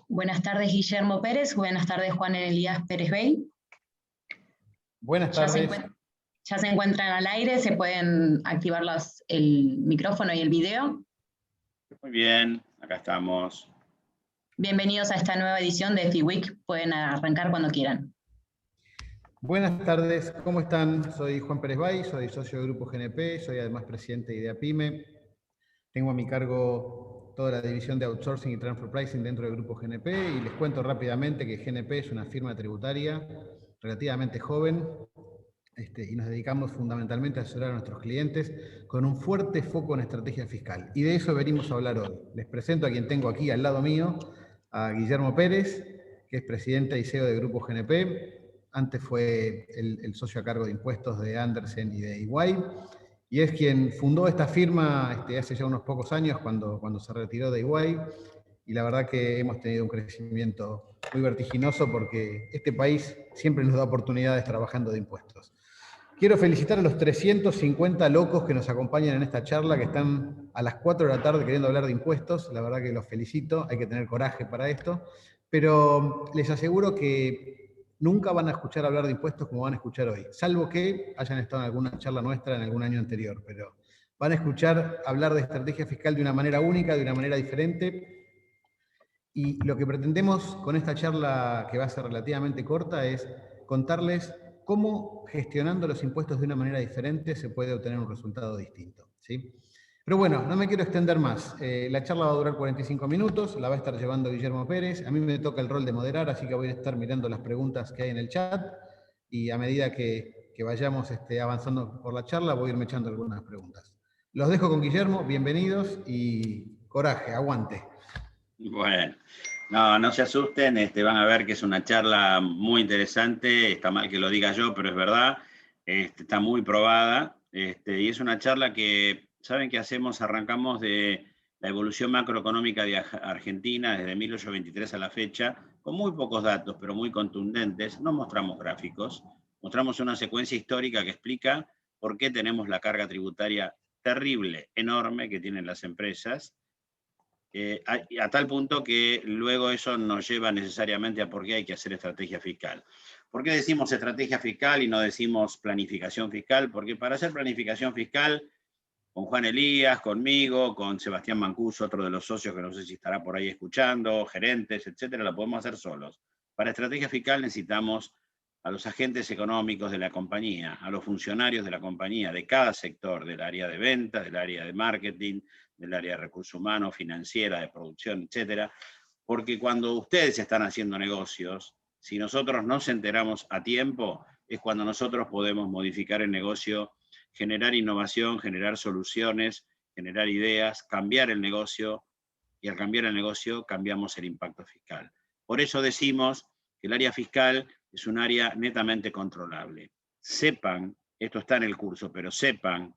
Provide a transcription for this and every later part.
Buenas tardes, Guillermo Pérez. Buenas tardes, Juan Elías Pérez Bey. Buenas Ya tardes. ya se encuentran al aire, se pueden activar el micrófono y el video. Muy bien, acá estamos. Bienvenidos a esta nueva edición de FIWIC. Pueden arrancar cuando quieran. Buenas tardes, ¿cómo están? Soy Juan Pérez Bay, soy socio del Grupo GNP, soy además presidente de IdeaPyme. Tengo a mi cargo toda la división de Outsourcing y Transfer Pricing dentro del Grupo GNP y les cuento rápidamente que GNP es una firma tributaria relativamente joven y nos dedicamos fundamentalmente a asesorar a nuestros clientes con un fuerte foco en estrategia fiscal. Y de eso venimos a hablar hoy. Les presento a quien tengo aquí al lado mío, a Guillermo Pérez, que es presidente y CEO del Grupo GNP. Antes fue el socio a cargo de impuestos de Andersen y de EY, y es quien fundó esta firma hace ya unos pocos años cuando se retiró de EY, y la verdad que hemos tenido un crecimiento muy vertiginoso porque este país siempre nos da oportunidades trabajando de impuestos. Quiero felicitar a los 350 locos que nos acompañan en esta charla, que están a las 4 de la tarde queriendo hablar de impuestos. La verdad que los felicito, hay que tener coraje para esto, pero les aseguro que nunca van a escuchar hablar de impuestos como van a escuchar hoy, salvo que hayan estado en alguna charla nuestra en algún año anterior, pero van a escuchar hablar de estrategia fiscal de una manera única, de una manera diferente, y lo que pretendemos con esta charla, que va a ser relativamente corta, es contarles cómo gestionando los impuestos de una manera diferente se puede obtener un resultado distinto, ¿sí? Pero bueno, no me quiero extender más. La charla va a durar 45 minutos, la va a estar llevando Guillermo Pérez. A mí me toca el rol de moderar, así que voy a estar mirando las preguntas que hay en el chat, y a medida que vayamos avanzando por la charla, voy a irme echando algunas preguntas. Los dejo con Guillermo, bienvenidos y coraje, aguante. Bueno, no se asusten, van a ver que es una charla muy interesante. Está mal que lo diga yo, pero es verdad. Está muy probada. Y es una charla que, ¿saben qué hacemos? Arrancamos de la evolución macroeconómica de Argentina desde 1823 a la fecha, con muy pocos datos, pero muy contundentes. No mostramos gráficos, mostramos una secuencia histórica que explica por qué tenemos la carga tributaria terrible, enorme que tienen las empresas. A tal punto que luego eso nos lleva necesariamente a por qué hay que hacer estrategia fiscal. ¿Por qué decimos estrategia fiscal y no decimos planificación fiscal? Porque para hacer planificación fiscal, con Juan Elías, conmigo, con Sebastián Mancuso, otro de los socios que no sé si estará por ahí escuchando, gerentes, etcétera, la podemos hacer solos. Para estrategia fiscal necesitamos a los agentes económicos de la compañía, a los funcionarios de la compañía, de cada sector, del área de ventas, del área de marketing, del área de recursos humanos, financiera, de producción, etcétera, porque cuando ustedes están haciendo negocios, si nosotros nos enteramos a tiempo, es cuando nosotros podemos modificar el negocio, generar innovación, generar soluciones, generar ideas, cambiar el negocio, y al cambiar el negocio cambiamos el impacto fiscal. Por eso decimos que el área fiscal es un área netamente controlable. Sepan, esto está en el curso, pero sepan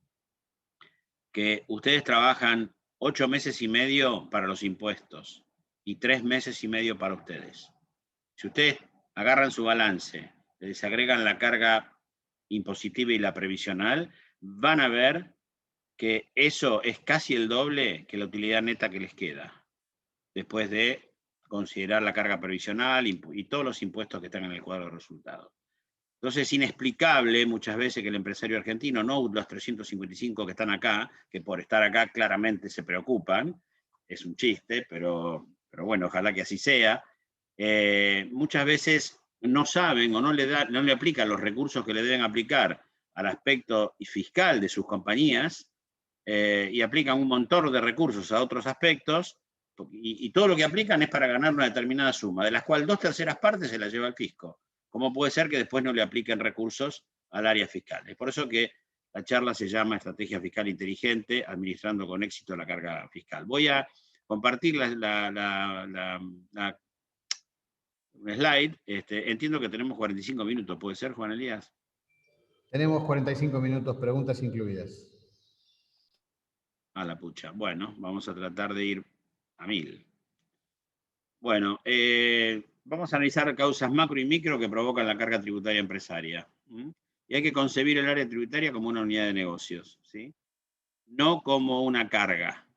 que ustedes trabajan 8 meses y medio para los impuestos y 3 meses y medio para ustedes. Si ustedes agarran su balance, le desagregan la carga impositiva y la previsional, van a ver que eso es casi el doble que la utilidad neta que les queda, después de considerar la carga previsional y todos los impuestos que están en el cuadro de resultados. Entonces es inexplicable muchas veces que el empresario argentino, no los 355 que están acá, que por estar acá claramente se preocupan, es un chiste, pero bueno, ojalá que así sea, muchas veces no saben o no le aplican los recursos que le deben aplicar al aspecto fiscal de sus compañías, y aplican un montón de recursos a otros aspectos, y todo lo que aplican es para ganar una determinada suma, de las cuales 2/3 partes se la lleva el fisco. ¿Cómo puede ser que después no le apliquen recursos al área fiscal? Es por eso que la charla se llama Estrategia Fiscal Inteligente, administrando con éxito la carga fiscal. Voy a compartir un slide. Entiendo que tenemos 45 minutos. ¿Puede ser, Juan Elías? Tenemos 45 minutos, preguntas incluidas. A la pucha. Bueno, vamos a tratar de ir a 1000. Bueno, vamos a analizar causas macro y micro que provocan la carga tributaria empresaria. Y hay que concebir el área tributaria como una unidad de negocios, ¿sí? No como una carga.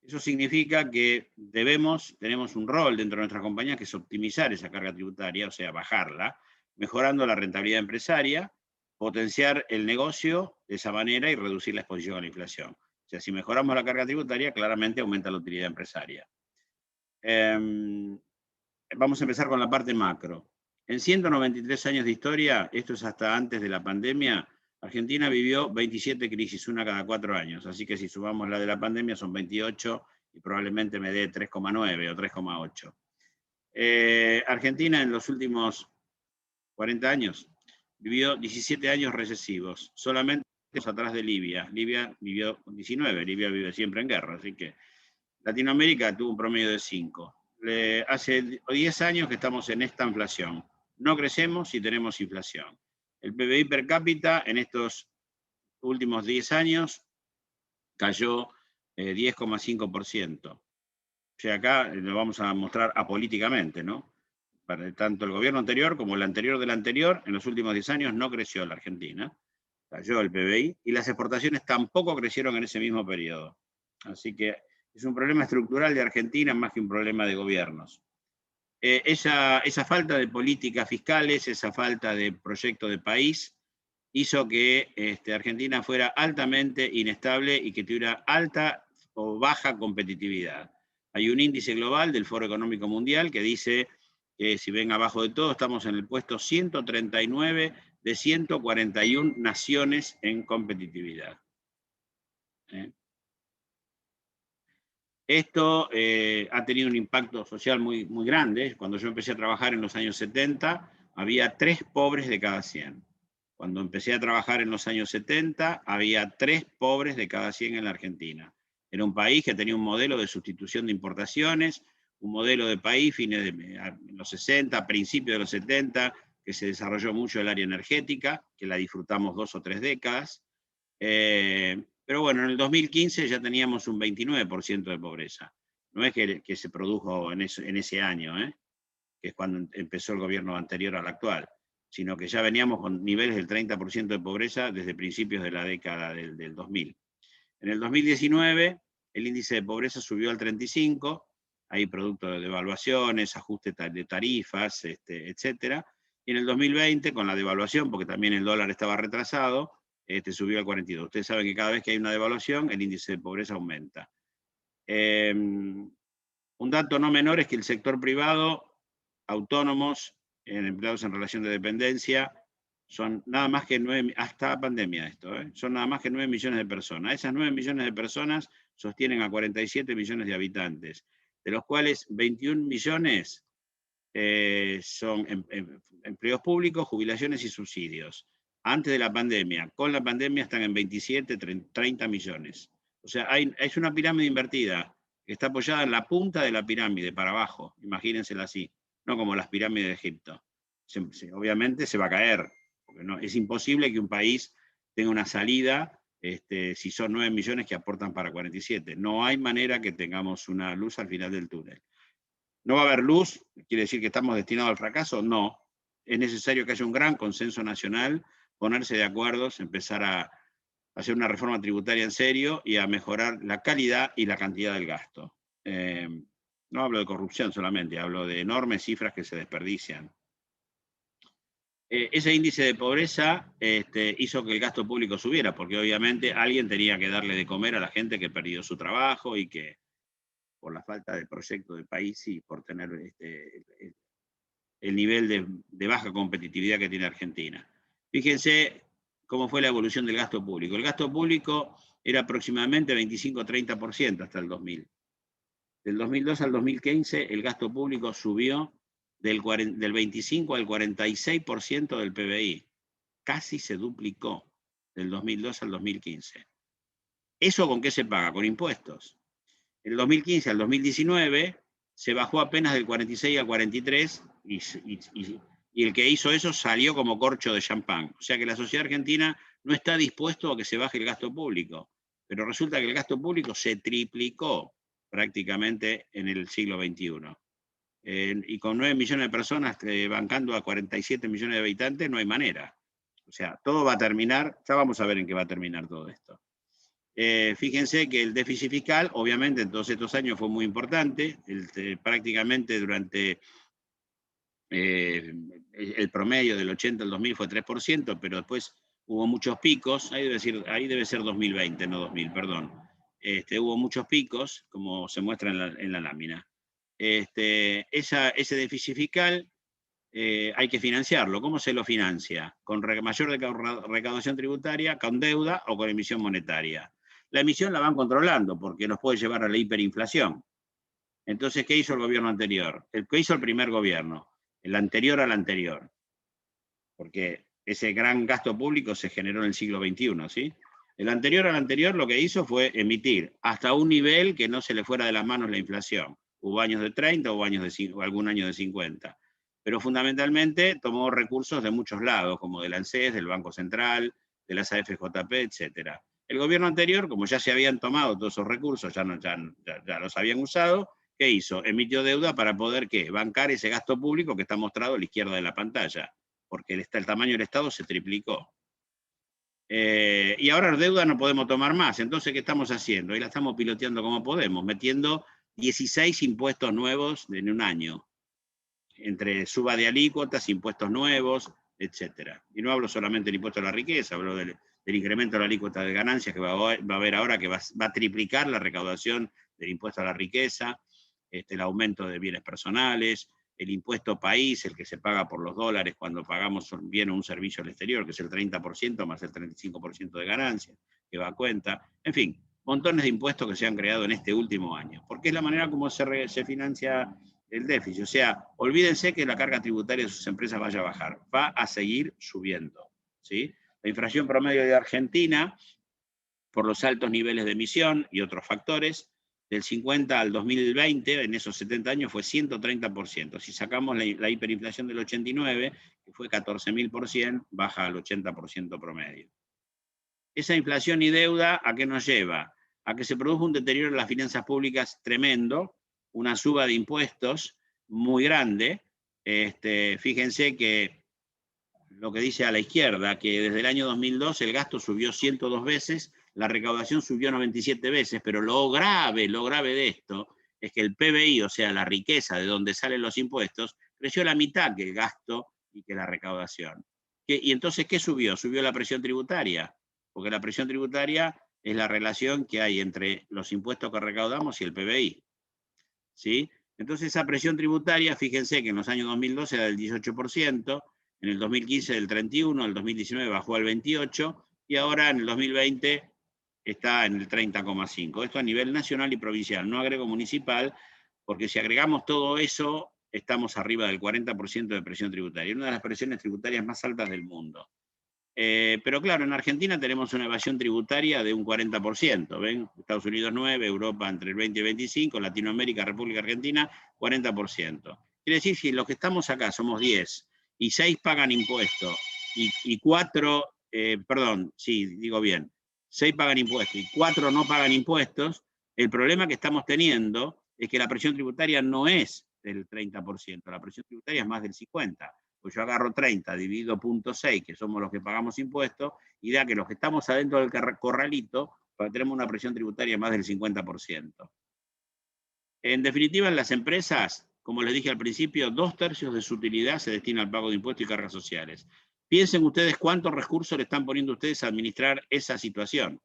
Eso significa que tenemos un rol dentro de nuestras compañías que es optimizar esa carga tributaria, o sea, bajarla, mejorando la rentabilidad empresaria, potenciar el negocio de esa manera y reducir la exposición a la inflación. O sea, si mejoramos la carga tributaria, claramente aumenta la utilidad empresaria. Vamos a empezar con la parte macro. En 193 años de historia, esto es hasta antes de la pandemia, Argentina vivió 27 crisis, una cada 4 años. Así que si sumamos la de la pandemia son 28 y probablemente me dé 3,9 o 3,8. Argentina en los últimos 40 años vivió 17 años recesivos, solamente atrás de Libia. Libia vivió 19, Libia vive siempre en guerra, así que Latinoamérica tuvo un promedio de 5. Hace 10 años que estamos en esta inflación. No crecemos y tenemos inflación. El PBI per cápita en estos últimos 10 años cayó 10,5%. O sea, acá lo vamos a mostrar apolíticamente, ¿no? Tanto el gobierno anterior como el anterior del anterior, en los últimos 10 años no creció la Argentina, cayó el PBI, y las exportaciones tampoco crecieron en ese mismo periodo. Así que es un problema estructural de Argentina más que un problema de gobiernos. Esa falta de políticas fiscales, esa falta de proyecto de país, hizo que Argentina fuera altamente inestable y que tuviera alta o baja competitividad. Hay un índice global del Foro Económico Mundial que dice que si ven abajo de todo, estamos en el puesto 139 de 141 naciones en competitividad. Esto ha tenido un impacto social muy, muy grande. Cuando yo empecé a trabajar en los años 70, había 3 pobres de cada 100. Cuando empecé a trabajar en los años 70, había 3 pobres de cada 100 en la Argentina. Era un país que tenía un modelo de sustitución de importaciones, un modelo de país en los 60, principios de los 70, que se desarrolló mucho el área energética, que la disfrutamos 2 o 3 décadas. Pero bueno, en el 2015 ya teníamos un 29% de pobreza. No es que se produjo en ese año, que es cuando empezó el gobierno anterior al actual, sino que ya veníamos con niveles del 30% de pobreza desde principios de la década del 2000. En el 2019 el índice de pobreza subió al 35%, hay producto de devaluaciones, ajustes de tarifas, etcétera. Y en el 2020, con la devaluación, porque también el dólar estaba retrasado, subió al 42%. Ustedes saben que cada vez que hay una devaluación, el índice de pobreza aumenta. Un dato no menor es que el sector privado, autónomos, empleados en relación de dependencia, son nada más que 9, hasta pandemia esto, son nada más que 9 millones de personas. Esas 9 millones de personas sostienen a 47 millones de habitantes, de los cuales 21 millones son empleos públicos, jubilaciones y subsidios. Antes de la pandemia, con la pandemia están en 27, 30 millones. O sea, es una pirámide invertida, que está apoyada en la punta de la pirámide, para abajo, imagínensela así, no como las pirámides de Egipto. Obviamente se va a caer, porque no, es imposible que un país tenga una salida si son 9 millones que aportan para 47. No hay manera que tengamos una luz al final del túnel. ¿No va a haber luz? ¿Quiere decir que estamos destinados al fracaso? No. Es necesario que haya un gran consenso nacional, ponerse de acuerdo, empezar a hacer una reforma tributaria en serio y a mejorar la calidad y la cantidad del gasto. No hablo de corrupción solamente, hablo de enormes cifras que se desperdician. Ese índice de pobreza hizo que el gasto público subiera, porque obviamente alguien tenía que darle de comer a la gente que perdió su trabajo y que por la falta de proyecto de país y por tener el nivel de baja competitividad que tiene Argentina. Fíjense cómo fue la evolución del gasto público. El gasto público era aproximadamente 25-30% hasta el 2000. Del 2002 al 2015 el gasto público subió del 25 al 46% del PBI. Casi se duplicó del 2002 al 2015. ¿Eso con qué se paga? Con impuestos. En el 2015 al 2019 se bajó apenas del 46 al 43 y el que hizo eso salió como corcho de champán. O sea que la sociedad argentina no está dispuesto a que se baje el gasto público, pero resulta que el gasto público se triplicó prácticamente en el siglo XXI. Y con 9 millones de personas bancando a 47 millones de habitantes no hay manera. O sea, todo va a terminar, ya vamos a ver en qué va a terminar todo esto. Fíjense que el déficit fiscal, obviamente, en todos estos años fue muy importante, prácticamente durante el promedio del 80 al 2000 fue 3%, pero después hubo muchos picos, ahí debe ser 2020, no 2000, perdón. Hubo muchos picos, como se muestra en la lámina. Ese déficit fiscal hay que financiarlo. ¿Cómo se lo financia? Con mayor recaudación tributaria, con deuda o con emisión monetaria. La emisión la van controlando porque nos puede llevar a la hiperinflación. Entonces, ¿qué hizo el gobierno anterior? ¿Qué hizo el primer gobierno? El anterior al anterior. Porque ese gran gasto público se generó en el siglo XXI, ¿sí? El anterior al anterior lo que hizo fue emitir hasta un nivel que no se le fuera de las manos la inflación. Hubo años de 30, hubo algún año de 50. Pero fundamentalmente tomó recursos de muchos lados, como del ANSES, del Banco Central, de las AFJP, etc. El gobierno anterior, como ya se habían tomado todos esos recursos, ya los habían usado, ¿qué hizo? Emitió deuda para poder, ¿qué? Bancar ese gasto público que está mostrado a la izquierda de la pantalla, porque el tamaño del Estado se triplicó. Y ahora la deuda no podemos tomar más, entonces, ¿qué estamos haciendo? Y la estamos piloteando como podemos, metiendo 16 impuestos nuevos en un año, entre suba de alícuotas, impuestos nuevos, etc. Y no hablo solamente del impuesto a la riqueza, hablo del incremento de la alícuota de ganancias que va a haber ahora, que va a triplicar la recaudación del impuesto a la riqueza, el aumento de bienes personales, el impuesto país, el que se paga por los dólares cuando pagamos un bien o un servicio al exterior, que es el 30% más el 35% de ganancias, que va a cuenta. En fin, montones de impuestos que se han creado en este último año, porque es la manera como se financia el déficit. O sea, olvídense que la carga tributaria de sus empresas vaya a bajar, va a seguir subiendo, ¿sí? La inflación promedio de Argentina, por los altos niveles de emisión y otros factores, del 50 al 2020, en esos 70 años, fue 130%. Si sacamos la hiperinflación del 89, que fue 14.000%, baja al 80% promedio. Esa inflación y deuda, ¿a qué nos lleva? A que se produjo un deterioro en las finanzas públicas tremendo, una suba de impuestos muy grande. Fíjense que lo que dice a la izquierda, que desde el año 2002 el gasto subió 102 veces, la recaudación subió 97 veces, pero lo grave de esto es que el PBI, o sea, la riqueza de donde salen los impuestos, creció la mitad que el gasto y que la recaudación. Y entonces, ¿qué subió? Subió la presión tributaria, porque la presión tributaria es la relación que hay entre los impuestos que recaudamos y el PBI. ¿Sí? Entonces, esa presión tributaria, fíjense que en los años 2012 era del 18%, en el 2015 del 31%, en el 2019 bajó al 28%, y ahora en el 2020 está en el 30,5%. Esto a nivel nacional y provincial, no agrego municipal, porque si agregamos todo eso, estamos arriba del 40% de presión tributaria, una de las presiones tributarias más altas del mundo. Pero claro, en Argentina tenemos una evasión tributaria de un 40%, ¿ven? Estados Unidos 9%, Europa entre el 20 y 25%, Latinoamérica, República Argentina, 40%. Quiere decir que los que estamos acá somos 10, y 6 pagan impuestos, y 4, perdón, sí, digo bien, 6 pagan impuestos y 4 no pagan impuestos. El problema que estamos teniendo es que la presión tributaria no es del 30%, la presión tributaria es más del 50%. Pues yo agarro 30, divido 0.6, que somos los que pagamos impuestos, y da que los que estamos adentro del corralito, tenemos una presión tributaria más del 50%. En definitiva, en las empresas, como les dije al principio, 2/3 de su utilidad se destina al pago de impuestos y cargas sociales. Piensen ustedes cuántos recursos le están poniendo ustedes a administrar esa situación.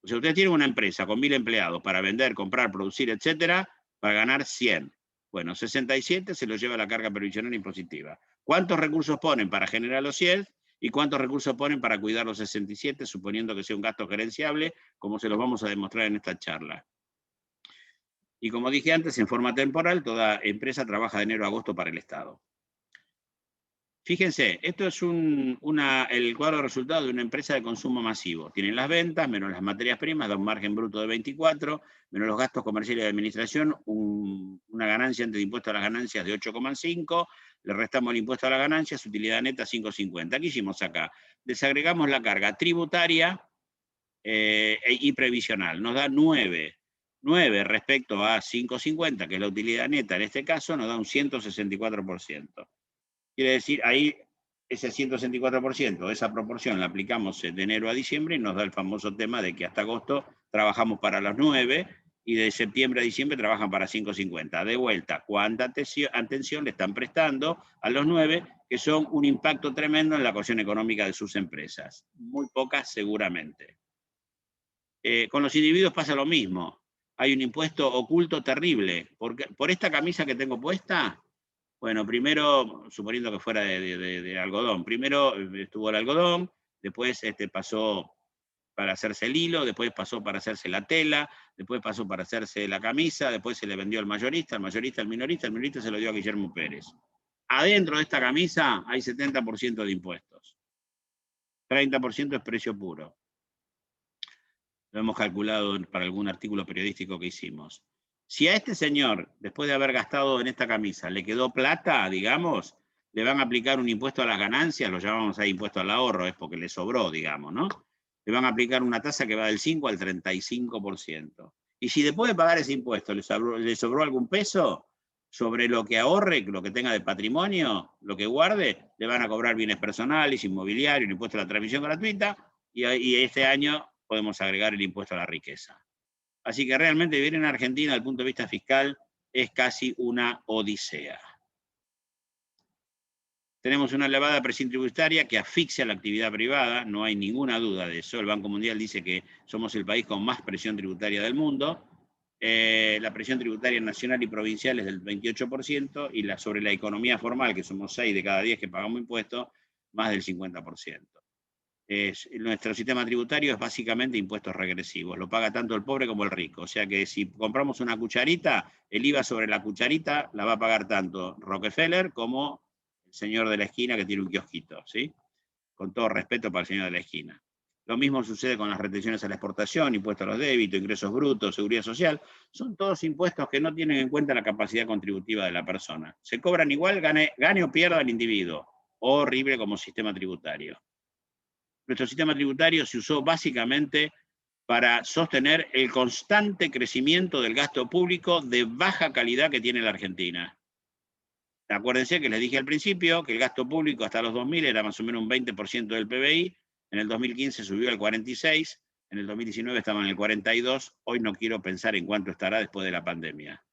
O sea, ustedes tienen una empresa con 1000 empleados para vender, comprar, producir, etcétera, para ganar 100. Bueno, 67 se los lleva la carga previsional impositiva. ¿Cuántos recursos ponen para generar los 100 y cuántos recursos ponen para cuidar los 67, suponiendo que sea un gasto gerenciable, como se los vamos a demostrar en esta charla? Y como dije antes, en forma temporal, toda empresa trabaja de enero a agosto para el Estado. Fíjense, esto es el cuadro de resultados de una empresa de consumo masivo. Tienen las ventas, menos las materias primas, da un margen bruto de 24, menos los gastos comerciales de administración, una ganancia antes de impuesto a las ganancias de 8,5, le restamos el impuesto a las ganancias, utilidad neta 5,50. ¿Qué hicimos acá? Desagregamos la carga tributaria y previsional, nos da 9. 9 respecto a 5,50, que es la utilidad neta en este caso, nos da un 164%. Quiere decir, ahí ese 164%, esa proporción la aplicamos de enero a diciembre y nos da el famoso tema de que hasta agosto trabajamos para los 9 y de septiembre a diciembre trabajan para 5.50. De vuelta, ¿cuánta atención le están prestando a los 9, que son un impacto tremendo en la cohesión económica de sus empresas? Muy pocas seguramente. Con los individuos pasa lo mismo. Hay un impuesto oculto terrible. Por esta camisa que tengo puesta, bueno, primero, suponiendo que fuera de algodón, primero estuvo el algodón, después pasó para hacerse el hilo, después pasó para hacerse la tela, después pasó para hacerse la camisa, después se le vendió al mayorista, al minorista, el minorista se lo dio a Guillermo Pérez. Adentro de esta camisa hay 70% de impuestos. 30% es precio puro. Lo hemos calculado para algún artículo periodístico que hicimos. Si a este señor, después de haber gastado en esta camisa, le quedó plata, digamos, le van a aplicar un impuesto a las ganancias, lo llamamos ahí impuesto al ahorro, es porque le sobró, digamos, ¿no? Le van a aplicar una tasa que va del 5 al 35%. Y si después de pagar ese impuesto le sobró algún peso, sobre lo que ahorre, lo que tenga de patrimonio, lo que guarde, le van a cobrar bienes personales, inmobiliarios, un impuesto a la transmisión gratuita, y este año podemos agregar el impuesto a la riqueza. Así que realmente vivir en Argentina, desde el punto de vista fiscal, es casi una odisea. Tenemos una elevada presión tributaria que asfixia la actividad privada, no hay ninguna duda de eso. El Banco Mundial dice que somos el país con más presión tributaria del mundo. La presión tributaria nacional y provincial es del 28%, y sobre la economía formal, que somos 6 de cada 10 que pagamos impuestos, más del 50%. Nuestro sistema tributario es básicamente impuestos regresivos, lo paga tanto el pobre como el rico, o sea que si compramos una cucharita, el IVA sobre la cucharita la va a pagar tanto Rockefeller como el señor de la esquina que tiene un kiosquito, ¿sí? Con todo respeto para el señor de la esquina. Lo mismo sucede con las retenciones a la exportación, impuestos a los débitos, ingresos brutos, seguridad social. Son todos impuestos que no tienen en cuenta la capacidad contributiva de la persona. Se cobran igual, gane o pierda el individuo. Horrible como sistema tributario. Nuestro sistema tributario se usó básicamente para sostener el constante crecimiento del gasto público de baja calidad que tiene la Argentina. Acuérdense que les dije al principio que el gasto público hasta los 2000 era más o menos un 20% del PBI, en el 2015 subió al 46%, en el 2019 estaba en el 42%, hoy no quiero pensar en cuánto estará después de la pandemia.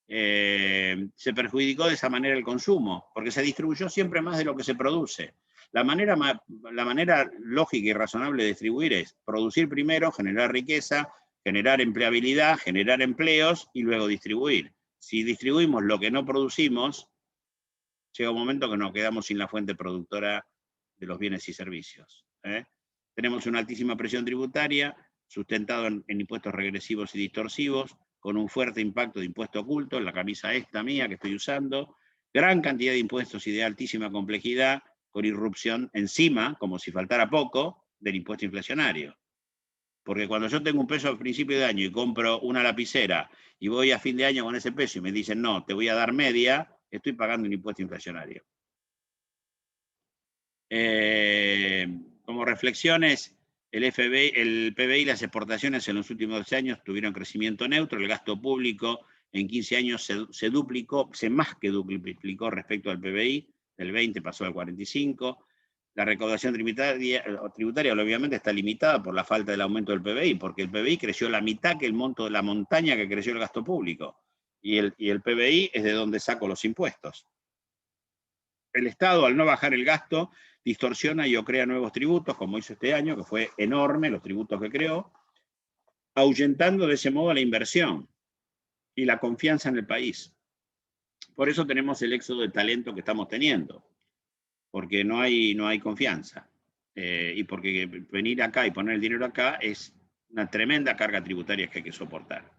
Se perjudicó de esa manera el consumo, porque se distribuyó siempre más de lo que se produce. La manera lógica y razonable de distribuir es producir primero, generar riqueza, generar empleabilidad, generar empleos y luego distribuir. Si distribuimos lo que no producimos, llega un momento que nos quedamos sin la fuente productora de los bienes y servicios. Tenemos una altísima presión tributaria, sustentado en impuestos regresivos y distorsivos, con un fuerte impacto de impuesto oculto, en la camisa esta mía que estoy usando, gran cantidad de impuestos y de altísima complejidad, con irrupción encima, como si faltara poco, del impuesto inflacionario. Porque cuando yo tengo un peso al principio de año y compro una lapicera y voy a fin de año con ese peso y me dicen, no, te voy a dar media, estoy pagando un impuesto inflacionario. Como reflexiones, el PBI y las exportaciones en los últimos 2 años tuvieron crecimiento neutro, el gasto público en 15 años se duplicó, se más que duplicó respecto al PBI, del 20 pasó al 45. La recaudación tributaria obviamente está limitada por la falta del aumento del PBI, porque el PBI creció la mitad que el monto de la montaña que creció el gasto público. Y el PBI es de donde saco los impuestos. El Estado, al no bajar el gasto, distorsiona y o crea nuevos tributos, como hizo este año, que fue enorme los tributos que creó, ahuyentando de ese modo la inversión y la confianza en el país. Por eso tenemos el éxodo de talento que estamos teniendo, porque no hay confianza. Y porque venir acá y poner el dinero acá es una tremenda carga tributaria que hay que soportar.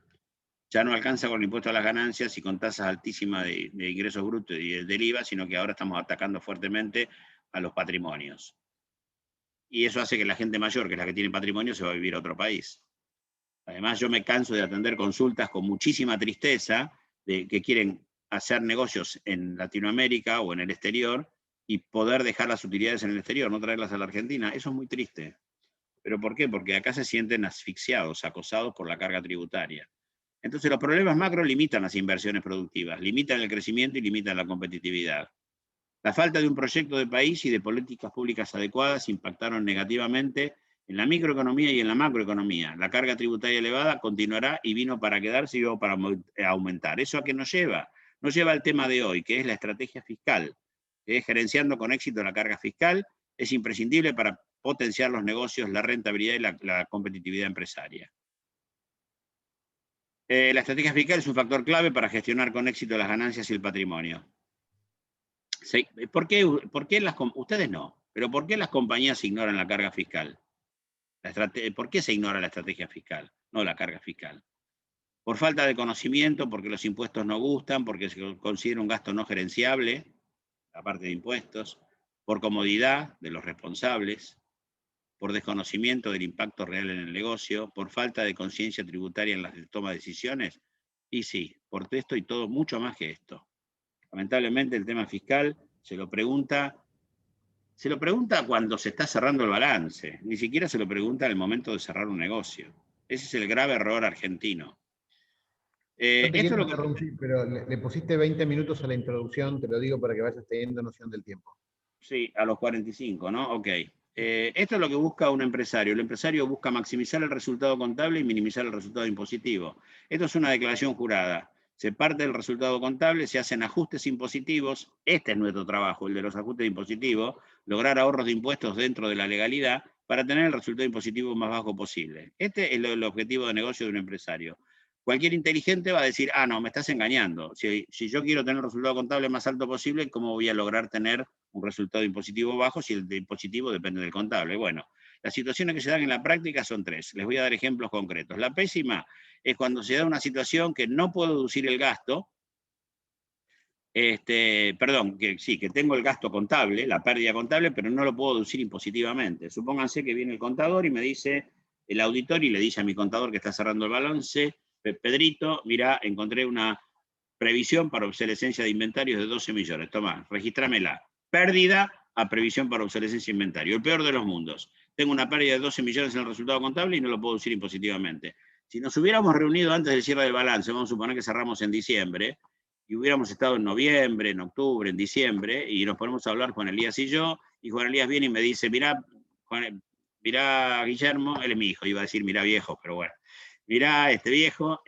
Ya no alcanza con el impuesto a las ganancias y con tasas altísimas de ingresos brutos y del IVA, sino que ahora estamos atacando fuertemente a los patrimonios. Y eso hace que la gente mayor, que es la que tiene patrimonio, se va a vivir a otro país. Además, yo me canso de atender consultas con muchísima tristeza de que quieren hacer negocios en Latinoamérica o en el exterior y poder dejar las utilidades en el exterior, no traerlas a la Argentina. Eso es muy triste. ¿Pero por qué? Porque acá se sienten asfixiados, acosados por la carga tributaria. Entonces los problemas macro limitan las inversiones productivas, limitan el crecimiento y limitan la competitividad. La falta de un proyecto de país y de políticas públicas adecuadas impactaron negativamente en la microeconomía y en la macroeconomía. La carga tributaria elevada continuará y vino para quedarse y luego para aumentar. ¿Eso a qué nos lleva? Nos lleva al tema de hoy, que es la estrategia fiscal, que es gerenciando con éxito la carga fiscal, es imprescindible para potenciar los negocios, la rentabilidad y la competitividad empresaria. La estrategia fiscal es un factor clave para gestionar con éxito las ganancias y el patrimonio. Sí, ¿por qué ustedes no, pero por qué las compañías ignoran la carga fiscal? ¿Por qué se ignora la estrategia fiscal, no la carga fiscal? Por falta de conocimiento, porque los impuestos no gustan, porque se considera un gasto no gerenciable, aparte de impuestos, por comodidad de los responsables, por desconocimiento del impacto real en el negocio, por falta de conciencia tributaria en la toma de decisiones, y sí, por esto y todo, mucho más que esto. Lamentablemente el tema fiscal se lo pregunta cuando se está cerrando el balance, ni siquiera se lo pregunta en el momento de cerrar un negocio. Ese es el grave error argentino. No te quiero interrumpir, pero le pusiste 20 minutos a la introducción, te lo digo para que vayas teniendo noción del tiempo. Sí, a los 45, ¿no? Ok. Esto es lo que busca un empresario. El empresario busca maximizar el resultado contable y minimizar el resultado impositivo. Esto es una declaración jurada. Se parte del resultado contable, se hacen ajustes impositivos. Este es nuestro trabajo, el de los ajustes impositivos, lograr ahorros de impuestos dentro de la legalidad para tener el resultado impositivo más bajo posible. Este es el objetivo de negocio de un empresario. Cualquier inteligente va a decir, ah, no, me estás engañando. Si yo quiero tener el resultado contable más alto posible, ¿cómo voy a lograr tener un resultado impositivo bajo si el de impositivo depende del contable? Bueno, las situaciones que se dan en la práctica son tres. Les voy a dar ejemplos concretos. La pésima es cuando se da una situación que no puedo deducir el gasto, que tengo el gasto contable, la pérdida contable, pero no lo puedo deducir impositivamente. Supónganse que viene el contador y me dice, el auditor, y le dice a mi contador que está cerrando el balance, Pedrito, mira, encontré una previsión para obsolescencia de inventarios de 12 millones. Tomá, regístramela. Pérdida a previsión para obsolescencia de inventario. El peor de los mundos. Tengo una pérdida de 12 millones en el resultado contable y no lo puedo deducir impositivamente. Si nos hubiéramos reunido antes del cierre del balance, vamos a suponer que cerramos en diciembre, y hubiéramos estado en noviembre, en octubre, en diciembre, y nos ponemos a hablar Juan Elías y yo, y Juan Elías viene y me dice, mirá, Guillermo, él es mi hijo, iba a decir mirá viejo, pero bueno. Mirá, viejo,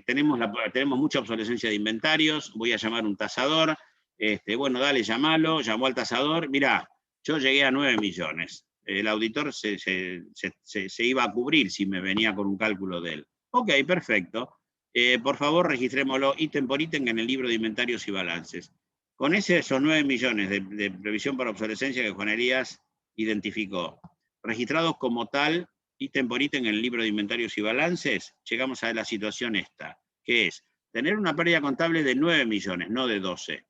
tenemos mucha obsolescencia de inventarios, voy a llamar un tasador, bueno, dale, llamalo, llamó al tasador, mirá, yo llegué a 9 millones. El auditor se iba a cubrir si me venía con un cálculo de él. Ok, perfecto. Por favor, registrémoslo ítem por ítem en el libro de inventarios y balances. Con esos 9 millones de previsión para obsolescencia que Juan Elías identificó, registrados como tal, ítem por ítem en el libro de inventarios y balances, llegamos a la situación esta, que es tener una pérdida contable de 9 millones, no de 12.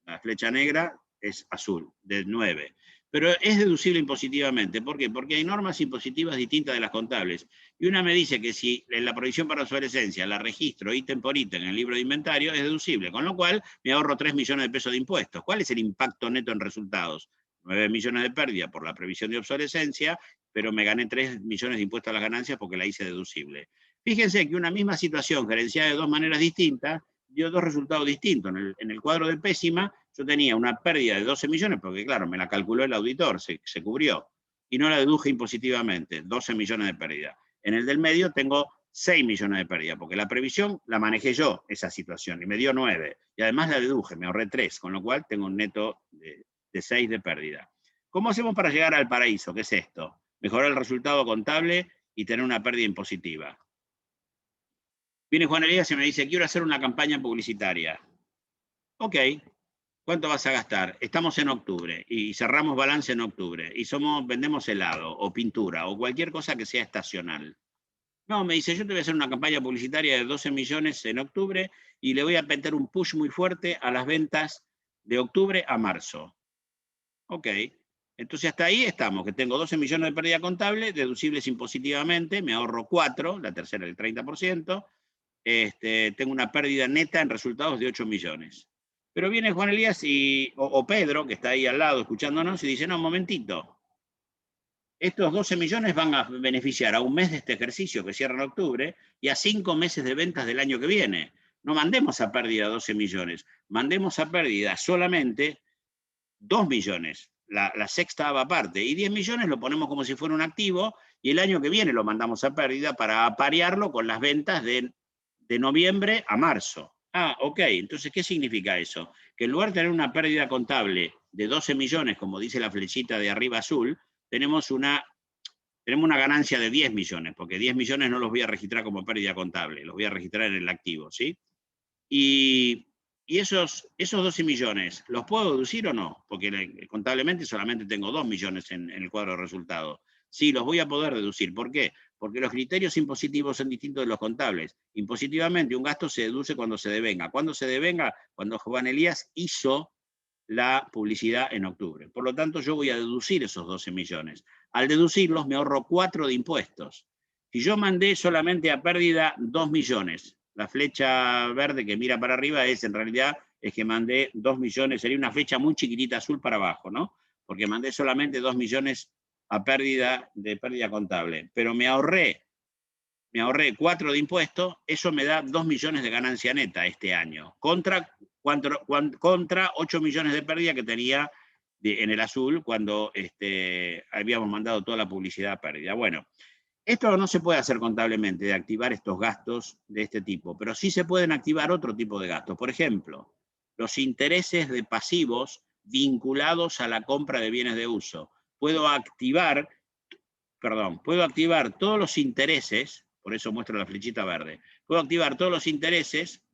La flecha negra es azul, de 9. Pero es deducible impositivamente. ¿Por qué? Porque hay normas impositivas distintas de las contables. Y una me dice que si en la provisión para obsolescencia la registro ítem por ítem en el libro de inventario, es deducible, con lo cual me ahorro 3 millones de pesos de impuestos. ¿Cuál es el impacto neto en resultados? 9 millones de pérdida por la previsión de obsolescencia, pero me gané 3 millones de impuestos a las ganancias porque la hice deducible. Fíjense que una misma situación gerenciada de dos maneras distintas dio dos resultados distintos. En el cuadro de pésima yo tenía una pérdida de 12 millones, porque claro, me la calculó el auditor, se cubrió, y no la deduje impositivamente, 12 millones de pérdida. En el del medio tengo 6 millones de pérdida, porque la previsión la manejé yo, esa situación, y me dio 9. Y además la deduje, me ahorré 3, con lo cual tengo un neto de 6 de pérdida. ¿Cómo hacemos para llegar al paraíso? ¿Qué es esto? Mejorar el resultado contable y tener una pérdida impositiva. Viene Juan Elías y me dice, quiero hacer una campaña publicitaria. Ok, ¿cuánto vas a gastar? Estamos en octubre y cerramos balance en octubre y vendemos helado o pintura o cualquier cosa que sea estacional. No, me dice, yo te voy a hacer una campaña publicitaria de 12 millones en octubre y le voy a meter un push muy fuerte a las ventas de octubre a marzo. Ok, entonces hasta ahí estamos, que tengo 12 millones de pérdida contable, deducibles impositivamente, me ahorro 4, la tercera el 30%, tengo una pérdida neta en resultados de 8 millones. Pero viene Juan Elías o Pedro, que está ahí al lado escuchándonos, y dice, no, un momentito, estos 12 millones van a beneficiar a un mes de este ejercicio que cierra en octubre y a 5 meses de ventas del año que viene. no mandemos a pérdida 12 millones, mandemos a pérdida solamente 2 millones, la sexta parte, y 10 millones lo ponemos como si fuera un activo, y el año que viene lo mandamos a pérdida para aparearlo con las ventas de noviembre a marzo. Ah, ok, entonces, ¿qué significa eso? Que en lugar de tener una pérdida contable de 12 millones, como dice la flechita de arriba azul, tenemos una ganancia de 10 millones, porque 10 millones no los voy a registrar como pérdida contable, los voy a registrar en el activo, ¿sí? Y esos 12 millones, ¿los puedo deducir o no? Porque contablemente solamente tengo 2 millones en el cuadro de resultados. Sí, los voy a poder deducir. ¿Por qué? Porque los criterios impositivos son distintos de los contables. Impositivamente, un gasto se deduce cuando se devenga. ¿Cuándo se devenga? Cuando Juan Elías hizo la publicidad en octubre. Por lo tanto, yo voy a deducir esos 12 millones. Al deducirlos, me ahorro 4 de impuestos. Si yo mandé solamente a pérdida 2 millones, la flecha verde que mira para arriba en realidad es que mandé 2 millones, sería una flecha muy chiquitita azul para abajo, ¿no? Porque mandé solamente 2 millones a pérdida contable, pero me ahorré 4 de impuestos, eso me da 2 millones de ganancia neta este año, contra 8 millones de pérdida que tenía en el azul cuando habíamos mandado toda la publicidad a pérdida. Bueno, esto no se puede hacer contablemente, de activar estos gastos de este tipo, pero sí se pueden activar otro tipo de gastos. Por ejemplo, los intereses de pasivos vinculados a la compra de bienes de uso. Puedo activar todos los intereses, por eso muestro la flechita verde, puedo activar todos los intereses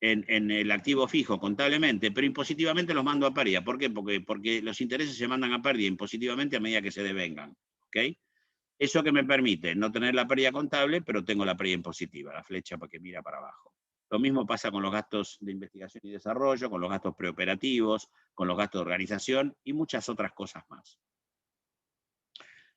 en el activo fijo contablemente, pero impositivamente los mando a pérdida. ¿Por qué? Porque los intereses se mandan a pérdida impositivamente a medida que se devengan. ¿Okay? Eso que me permite no tener la pérdida contable, pero tengo la pérdida impositiva, la flecha que mira para abajo. Lo mismo pasa con los gastos de investigación y desarrollo, con los gastos preoperativos, con los gastos de organización y muchas otras cosas más.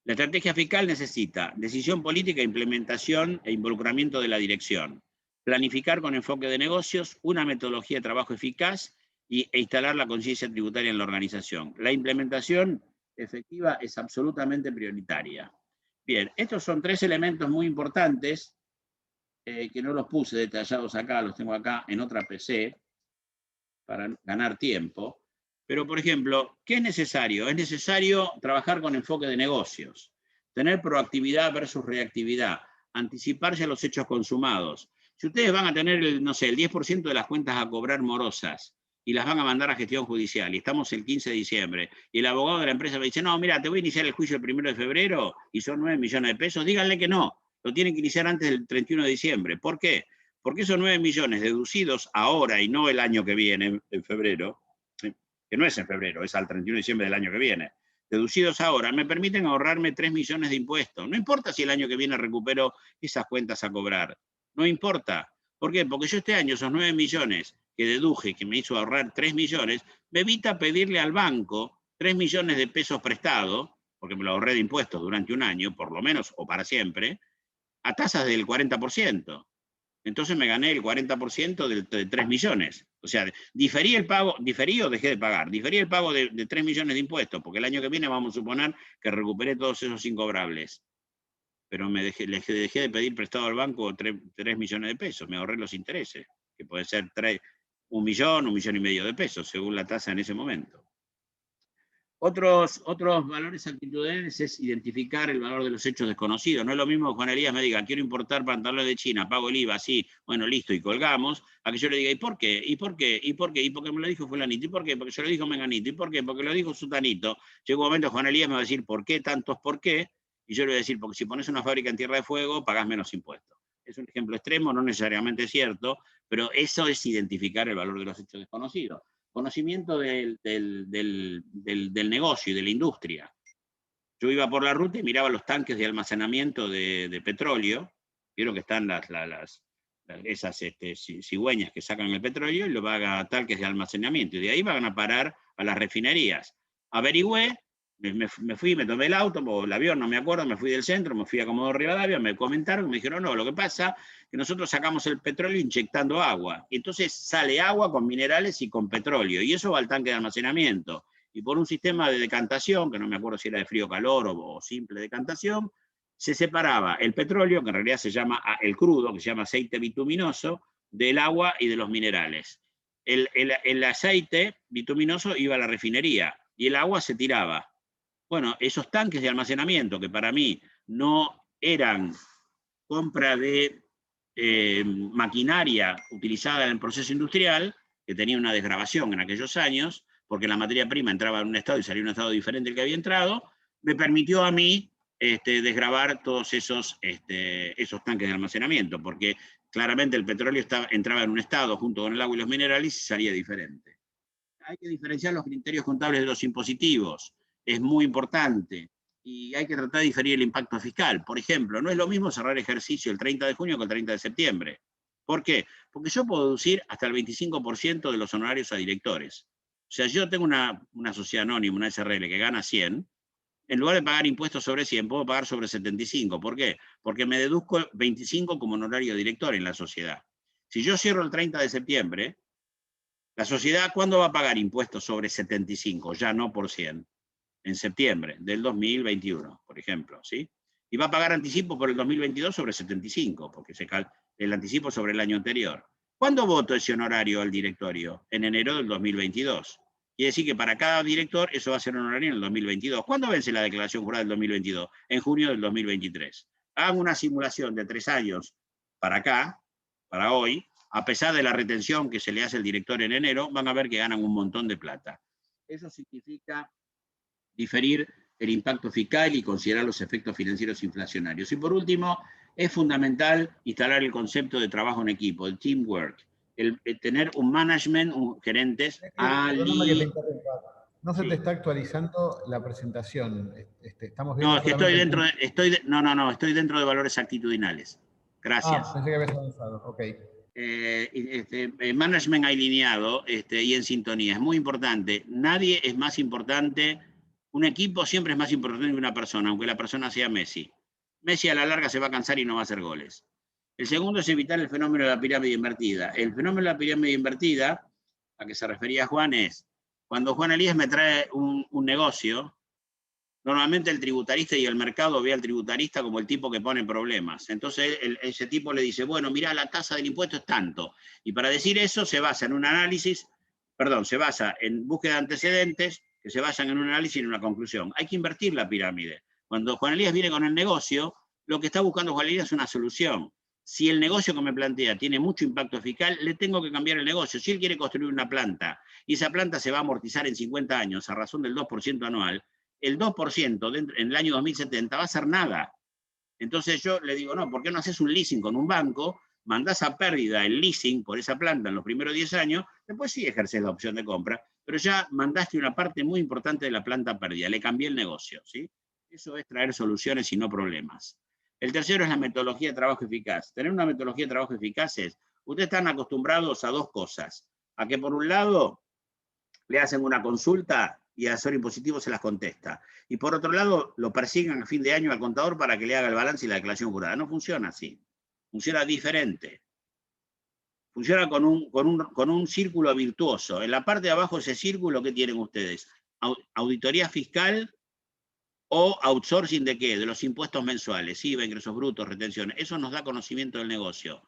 La estrategia fiscal necesita decisión política, implementación e involucramiento de la dirección. Planificar con enfoque de negocios, una metodología de trabajo eficaz e instalar la conciencia tributaria en la organización. La implementación efectiva es absolutamente prioritaria. Bien, estos son 3 elementos muy importantes que no los puse detallados acá, los tengo acá en otra PC para ganar tiempo. Pero, por ejemplo, ¿qué es necesario? Es necesario trabajar con enfoque de negocios, tener proactividad versus reactividad, anticiparse a los hechos consumados. Si ustedes van a tener, no sé, el 10% de las cuentas a cobrar morosas y las van a mandar a gestión judicial, y estamos el 15 de diciembre, y el abogado de la empresa me dice, no, mira, te voy a iniciar el juicio el 1 de febrero, y son 9 millones de pesos, díganle que no, lo tienen que iniciar antes del 31 de diciembre. ¿Por qué? Porque esos 9 millones deducidos ahora y no el año que viene, en febrero, que no es en febrero, es al 31 de diciembre del año que viene, deducidos ahora, me permiten ahorrarme 3 millones de impuestos. No importa si el año que viene recupero esas cuentas a cobrar. No importa. ¿Por qué? Porque yo este año esos 9 millones que deduje, que me hizo ahorrar 3 millones, me evita pedirle al banco 3 millones de pesos prestados, porque me lo ahorré de impuestos durante un año, por lo menos, o para siempre, a tasas del 40%. Entonces me gané el 40% de 3 millones. O sea, diferí el pago, diferí o dejé de pagar. Diferí el pago de 3 millones de impuestos, porque el año que viene vamos a suponer que recuperé todos esos incobrables. Pero dejé de pedir prestado al banco 3 millones de pesos, me ahorré los intereses, que puede ser 1 millón y medio de pesos, según la tasa en ese momento. Otros valores actitudinales es identificar el valor de los hechos desconocidos. No es lo mismo que Juan Elías me diga, quiero importar pantalones de China, pago el IVA, sí, bueno, listo, y colgamos, a que yo le diga, ¿y por qué? ¿Y por qué? ¿Y por qué? ¿Y porque me lo dijo fulanito? ¿Y por qué? Porque se lo dijo menganito. ¿Y por qué? Porque lo dijo sutanito. Llega un momento, Juan Elías me va a decir, ¿por qué tantos por qué? Y yo le voy a decir, porque si pones una fábrica en Tierra de Fuego, pagás menos impuestos. Es un ejemplo extremo, no necesariamente cierto, pero eso es identificar el valor de los hechos desconocidos. Conocimiento del negocio y de la industria. Yo iba por la ruta y miraba los tanques de almacenamiento de petróleo. Vieron que están esas cigüeñas que sacan el petróleo y lo van a tanques de almacenamiento. Y de ahí van a parar a las refinerías. Averigüé, me fui, me tomé el auto, o el avión, no me acuerdo, me fui del centro, me fui a Comodoro Rivadavia, me comentaron, me dijeron, no, lo que pasa es que nosotros sacamos el petróleo inyectando agua. Y entonces sale agua con minerales y con petróleo, y eso va al tanque de almacenamiento. Y por un sistema de decantación, que no me acuerdo si era de frío-calor o simple decantación, se separaba el petróleo, que en realidad se llama el crudo, que se llama aceite bituminoso, del agua y de los minerales. El aceite bituminoso iba a la refinería y el agua se tiraba. Bueno, esos tanques de almacenamiento, que para mí no eran compra de maquinaria utilizada en el proceso industrial, que tenía una desgravación en aquellos años, porque la materia prima entraba en un estado y salía en un estado diferente del que había entrado, me permitió a mí desgravar todos esos tanques de almacenamiento, porque claramente el petróleo entraba en un estado junto con el agua y los minerales y salía diferente. Hay que diferenciar los criterios contables de los impositivos, es muy importante, y hay que tratar de diferir el impacto fiscal. Por ejemplo, no es lo mismo cerrar ejercicio el 30 de junio que el 30 de septiembre. ¿Por qué? Porque yo puedo deducir hasta el 25% de los honorarios a directores. O sea, yo tengo una sociedad anónima, una SRL, que gana 100, en lugar de pagar impuestos sobre 100, puedo pagar sobre 75. ¿Por qué? Porque me deduzco 25 como honorario director en la sociedad. Si yo cierro el 30 de septiembre, la sociedad, ¿cuándo va a pagar impuestos sobre 75? Ya no por 100. En septiembre del 2021, por ejemplo, ¿sí? Y va a pagar anticipo por el 2022 sobre 75, porque el anticipo sobre el año anterior. ¿Cuándo voto ese honorario al directorio? En enero del 2022. Quiere decir que para cada director eso va a ser honorario en el 2022. ¿Cuándo vence la declaración jurada del 2022? En junio del 2023. Hagan una simulación de 3 años para acá, para hoy, a pesar de la retención que se le hace al director en enero, van a ver que ganan un montón de plata. Eso significa diferir el impacto fiscal y considerar los efectos financieros inflacionarios. Y por último, es fundamental instalar el concepto de trabajo en equipo, el teamwork, el tener un management, gerentes. Perdóname que te interrumpa. No se te está actualizando la presentación. Estamos viendo no, es que estoy dentro estoy dentro de valores actitudinales. Gracias. Pensé que habías avanzado. Ok. Management alineado y en sintonía. Es muy importante. Nadie es más importante. Un equipo siempre es más importante que una persona, aunque la persona sea Messi. Messi a la larga se va a cansar y no va a hacer goles. El segundo es evitar el fenómeno de la pirámide invertida. El fenómeno de la pirámide invertida, a que se refería Juan, es cuando Juan Elías me trae un negocio, normalmente el tributarista y el mercado ve al tributarista como el tipo que pone problemas. Entonces ese tipo le dice, bueno, mirá, la tasa del impuesto es tanto. Y para decir eso se basa en un análisis, se basa en búsqueda de antecedentes, que se basan en un análisis y en una conclusión. Hay que invertir la pirámide. Cuando Juan Elías viene con el negocio, lo que está buscando Juan Elías es una solución. Si el negocio que me plantea tiene mucho impacto fiscal, le tengo que cambiar el negocio. Si él quiere construir una planta y esa planta se va a amortizar en 50 años a razón del 2% anual, el 2% en el año 2070 va a ser nada. Entonces yo le digo, no, ¿por qué no haces un leasing con un banco? Mandás a pérdida el leasing por esa planta en los primeros 10 años, después sí ejerces la opción de compra, pero ya mandaste una parte muy importante de la planta a pérdida, le cambié el negocio, ¿sí? Eso es traer soluciones y no problemas. El tercero es la metodología de trabajo eficaz. Tener una metodología de trabajo eficaz es, ustedes están acostumbrados a dos cosas, a que por un lado le hacen una consulta y al asesor impositivo se las contesta. Y por otro lado, lo persiguen a fin de año al contador para que le haga el balance y la declaración jurada. No funciona así. Funciona diferente. Funciona con un círculo virtuoso. En la parte de abajo de ese círculo, ¿qué tienen ustedes? Auditoría fiscal o outsourcing ¿de qué? De los impuestos mensuales, IVA, ingresos brutos, retenciones. Eso nos da conocimiento del negocio.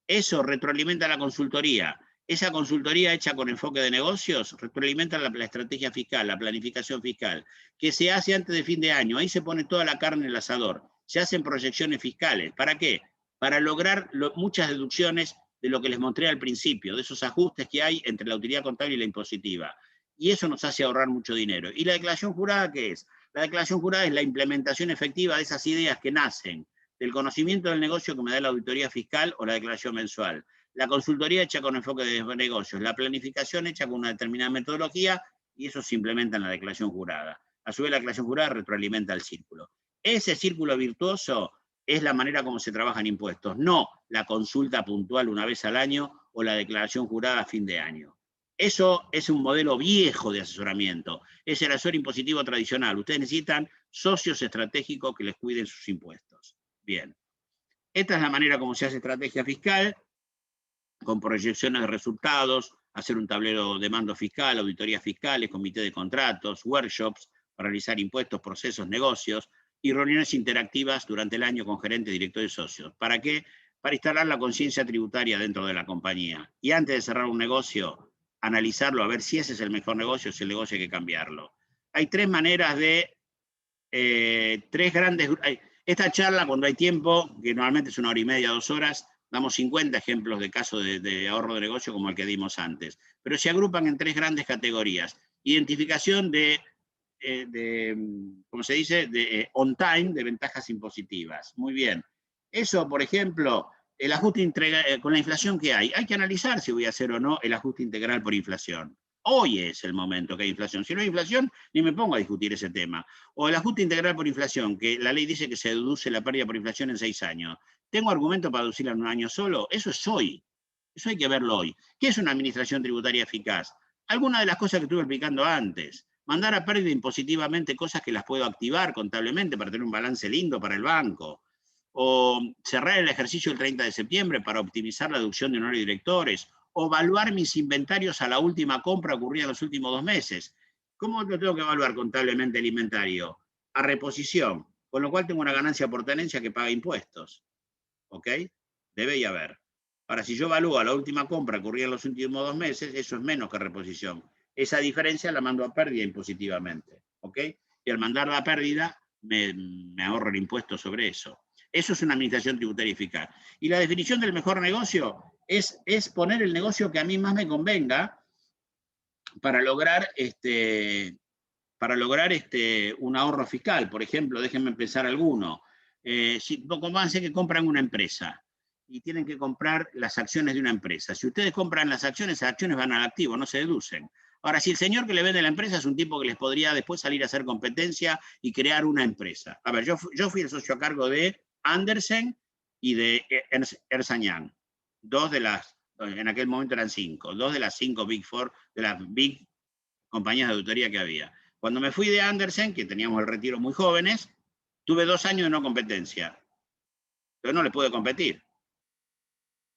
Eso retroalimenta la consultoría. Esa consultoría hecha con enfoque de negocios retroalimenta la estrategia fiscal, la planificación fiscal, que se hace antes de fin de año. Ahí se pone toda la carne en el asador. Se hacen proyecciones fiscales. ¿Para qué? Para lograr muchas deducciones de lo que les mostré al principio, de esos ajustes que hay entre la utilidad contable y la impositiva. Y eso nos hace ahorrar mucho dinero. ¿Y la declaración jurada qué es? La declaración jurada es la implementación efectiva de esas ideas que nacen del conocimiento del negocio que me da la auditoría fiscal o la declaración mensual. La consultoría hecha con enfoque de negocios, la planificación hecha con una determinada metodología, y eso se implementa en la declaración jurada. A su vez, la declaración jurada retroalimenta el círculo. Ese círculo virtuoso es la manera como se trabaja en impuestos, no la consulta puntual una vez al año o la declaración jurada a fin de año. Eso es un modelo viejo de asesoramiento. Es el asesor impositivo tradicional. Ustedes necesitan socios estratégicos que les cuiden sus impuestos. Bien. Esta es la manera como se hace estrategia fiscal, con proyecciones de resultados, hacer un tablero de mando fiscal, auditorías fiscales, comité de contratos, workshops para realizar impuestos, procesos, negocios y reuniones interactivas durante el año con gerentes, directores y socios. ¿Para qué? para instalar la conciencia tributaria dentro de la compañía. Y antes de cerrar un negocio, analizarlo, a ver si ese es el mejor negocio, si el negocio hay que cambiarlo. Hay tres maneras de, tres grandes... Esta charla, cuando hay tiempo, que normalmente es 1 hora y media, 2 horas, damos 50 ejemplos de casos de ahorro de negocio como el que dimos antes. Pero se agrupan en 3 grandes categorías. Identificación ¿cómo se dice? De on time, de ventajas impositivas. Muy bien. Eso, por ejemplo, el ajuste con la inflación que hay que analizar si voy a hacer o no el ajuste integral por inflación. Hoy es el momento que hay inflación. Si no hay inflación, ni me pongo a discutir ese tema. O el ajuste integral por inflación, que la ley dice que se deduce la pérdida por inflación en 6 años. ¿Tengo argumento para deducirla en 1 año solo? Eso es hoy. Eso hay que verlo hoy. ¿Qué es una administración tributaria eficaz? Algunas de las cosas que estuve explicando antes. Mandar a pérdida impositivamente cosas que las puedo activar contablemente para tener un balance lindo para el banco. O cerrar el ejercicio el 30 de septiembre para optimizar la deducción de honorarios directores. O evaluar mis inventarios a la última compra ocurrida en los últimos 2 meses. ¿Cómo lo tengo que evaluar contablemente el inventario? A reposición, con lo cual tengo una ganancia por tenencia que paga impuestos. ¿Ok? Debe y haber. Ahora, si yo evalúo a la última compra ocurrida en los últimos 2 meses, eso es menos que reposición. Esa diferencia la mando a pérdida impositivamente. ¿Ok? Y al mandarla a pérdida, me ahorro el impuesto sobre eso. Eso es una administración tributaria eficaz. Y la definición del mejor negocio es poner el negocio que a mí más me convenga para lograr un ahorro fiscal. Por ejemplo, déjenme pensar alguno. Pónganse que compran una empresa y tienen que comprar las acciones de una empresa. Si ustedes compran las acciones van al activo, no se deducen. Ahora, si el señor que le vende la empresa es un tipo que les podría después salir a hacer competencia y crear una empresa. A ver, yo fui el socio a cargo de Andersen y de Ernst & Young. En aquel momento eran 5, 2 de las 5 Big Four, de las Big compañías de auditoría que había. Cuando me fui de Andersen, que teníamos el retiro muy jóvenes, tuve 2 años de no competencia. Pero no le pude competir.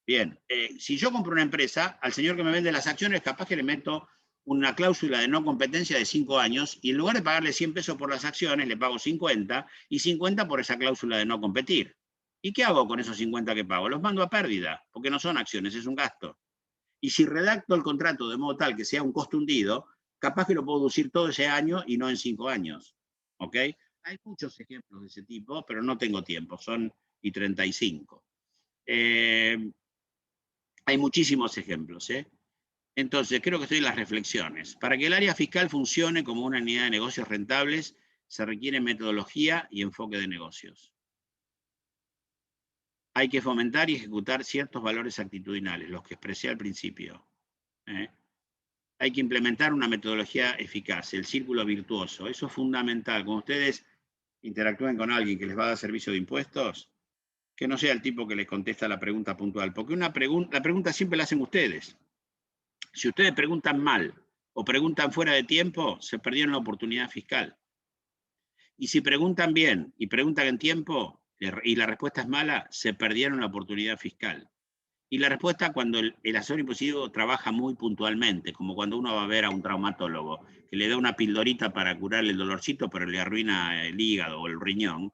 Bien, si yo compro una empresa, al señor que me vende las acciones, capaz que le meto una cláusula de no competencia de 5 años, y en lugar de pagarle 100 pesos por las acciones, le pago 50, y 50 por esa cláusula de no competir. ¿Y qué hago con esos 50 que pago? Los mando a pérdida, porque no son acciones, es un gasto. Y si redacto el contrato de modo tal que sea un costo hundido, capaz que lo puedo deducir todo ese año y no en 5 años. ¿Ok? Hay muchos ejemplos de ese tipo, pero no tengo tiempo, son 35. Hay muchísimos ejemplos. Entonces, creo que estoy en las reflexiones. Para que el área fiscal funcione como una unidad de negocios rentables, se requiere metodología y enfoque de negocios. Hay que fomentar y ejecutar ciertos valores actitudinales, los que expresé al principio. Hay que implementar una metodología eficaz, el círculo virtuoso. Eso es fundamental. Cuando ustedes interactúen con alguien que les va a dar servicio de impuestos, que no sea el tipo que les contesta la pregunta puntual, porque la pregunta siempre la hacen ustedes. Si ustedes preguntan mal o preguntan fuera de tiempo, se perdieron la oportunidad fiscal. Y si preguntan bien y preguntan en tiempo y la respuesta es mala, se perdieron la oportunidad fiscal. Y la respuesta cuando el asesor impositivo trabaja muy puntualmente, como cuando uno va a ver a un traumatólogo, que le da una pildorita para curarle el dolorcito, pero le arruina el hígado o el riñón.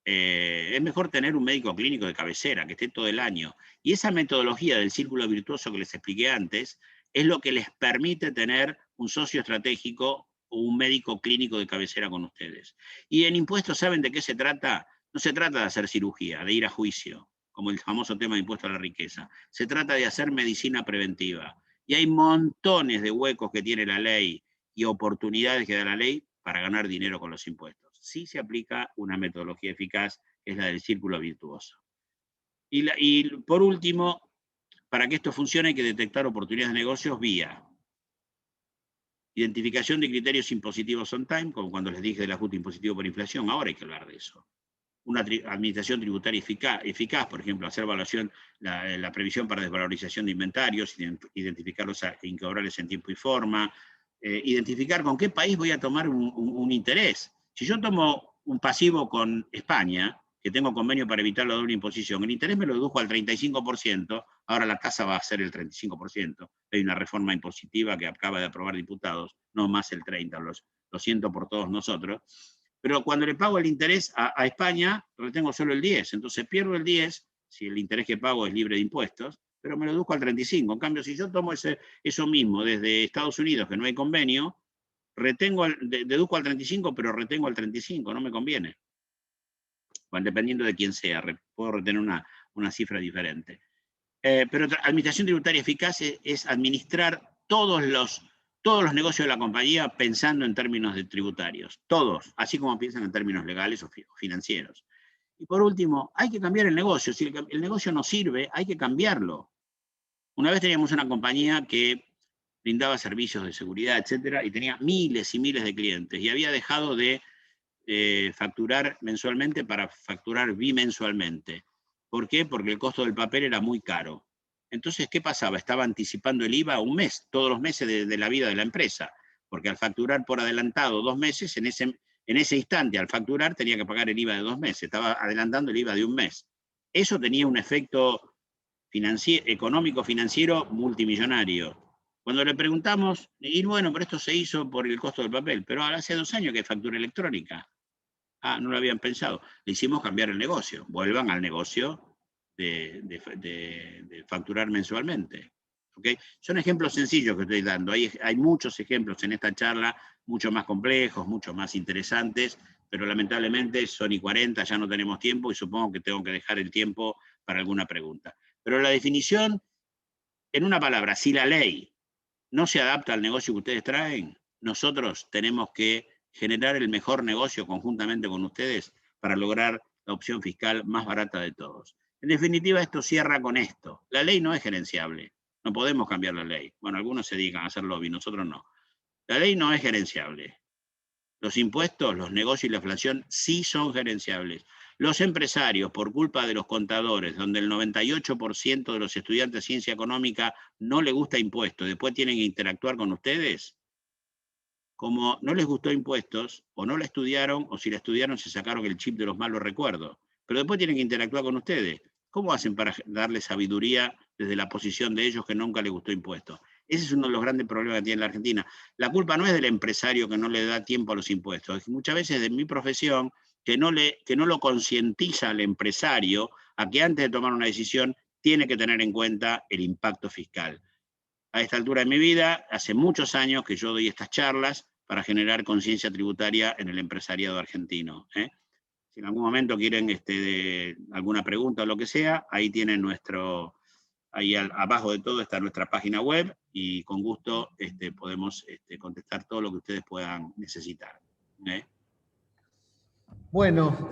Es mejor tener un médico clínico de cabecera, que esté todo el año. Y esa metodología del círculo virtuoso que les expliqué antes, es lo que les permite tener un socio estratégico o un médico clínico de cabecera con ustedes. Y en impuestos, ¿saben de qué se trata? No se trata de hacer cirugía, de ir a juicio, como el famoso tema de impuesto a la riqueza. Se trata de hacer medicina preventiva. Y hay montones de huecos que tiene la ley y oportunidades que da la ley para ganar dinero con los impuestos. Sí se aplica una metodología eficaz, que es la del círculo virtuoso. Y por último, para que esto funcione hay que detectar oportunidades de negocios vía identificación de criterios impositivos on time, como cuando les dije del ajuste impositivo por inflación, ahora hay que hablar de eso. Una administración tributaria eficaz, por ejemplo, hacer evaluación, la previsión para desvalorización de inventarios, identificar los incobrables en tiempo y forma, identificar con qué país voy a tomar un interés. Si yo tomo un pasivo con España, que tengo convenio para evitar la doble imposición, el interés me lo dedujo al 35%, ahora la tasa va a ser el 35%. Hay una reforma impositiva que acaba de aprobar diputados, no más el 30%, lo siento por todos nosotros. Pero cuando le pago el interés a España, retengo solo el 10%, entonces pierdo el 10%, si el interés que pago es libre de impuestos, pero me lo deduzco al 35%. En cambio, si yo tomo eso mismo desde Estados Unidos, que no hay convenio, deduzco al 35%, pero retengo al 35%, no me conviene. Bueno, dependiendo de quién sea, puedo retener una cifra diferente. Pero administración tributaria eficaz es administrar todos los negocios de la compañía pensando en términos de tributarios, todos, así como piensan en términos legales o financieros. Y por último, hay que cambiar el negocio. Si el negocio no sirve, hay que cambiarlo. Una vez teníamos una compañía que brindaba servicios de seguridad, etcétera, y tenía miles y miles de clientes, y había dejado de facturar mensualmente para facturar bimensualmente. ¿Por qué? Porque el costo del papel era muy caro. Entonces, ¿qué pasaba? Estaba anticipando el IVA un mes, todos los meses de la vida de la empresa, porque al facturar por adelantado 2 meses, en ese instante, al facturar, tenía que pagar el IVA de 2 meses, estaba adelantando el IVA de un mes. Eso tenía un efecto económico, financiero, multimillonario. Cuando le preguntamos, y bueno, pero esto se hizo por el costo del papel, pero hace 2 años que hay factura electrónica. Ah, no lo habían pensado. Le hicimos cambiar el negocio. Vuelvan al negocio de facturar mensualmente. ¿Okay? Son ejemplos sencillos que estoy dando. Hay muchos ejemplos en esta charla, mucho más complejos, mucho más interesantes, pero lamentablemente son y 40, ya no tenemos tiempo y supongo que tengo que dejar el tiempo para alguna pregunta. Pero la definición, en una palabra, si la ley no se adapta al negocio que ustedes traen, nosotros tenemos que generar el mejor negocio conjuntamente con ustedes para lograr la opción fiscal más barata de todos. En definitiva, esto cierra con esto. La ley no es gerenciable. No podemos cambiar la ley. Bueno, algunos se dedican a hacer lobby, nosotros no. La ley no es gerenciable. Los impuestos, los negocios y la inflación sí son gerenciables. Los empresarios, por culpa de los contadores, donde el 98% de los estudiantes de ciencia económica no les gusta impuestos, después tienen que interactuar con ustedes, como no les gustó impuestos, o no la estudiaron, o si la estudiaron se sacaron el chip de los malos recuerdos, pero después tienen que interactuar con ustedes. ¿Cómo hacen para darle sabiduría desde la posición de ellos que nunca les gustó impuestos? Ese es uno de los grandes problemas que tiene la Argentina. La culpa no es del empresario que no le da tiempo a los impuestos, es muchas veces de mi profesión que no lo concientiza al empresario a que antes de tomar una decisión tiene que tener en cuenta el impacto fiscal. A esta altura de mi vida, hace muchos años que yo doy estas charlas para generar conciencia tributaria en el empresariado argentino. Si en algún momento quieren alguna pregunta o lo que sea, ahí tienen ahí abajo de todo está nuestra página web y con gusto podemos contestar todo lo que ustedes puedan necesitar. Bueno,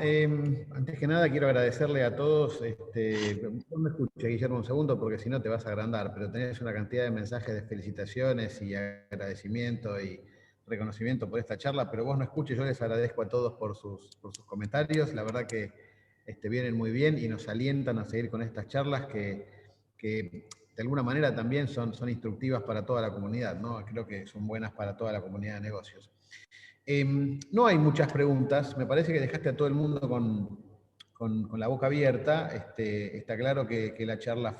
antes que nada quiero agradecerle a todos. No me escuche, Guillermo, un segundo, porque si no te vas a agrandar, pero tenés una cantidad de mensajes de felicitaciones y agradecimiento y reconocimiento por esta charla, pero vos no escuches. Yo les agradezco a todos por sus comentarios. La verdad que vienen muy bien y nos alientan a seguir con estas charlas que de alguna manera también son instructivas para toda la comunidad, ¿no? Creo que son buenas para toda la comunidad de negocios. No hay muchas preguntas, me parece que dejaste a todo el mundo con la boca abierta. Está claro que la charla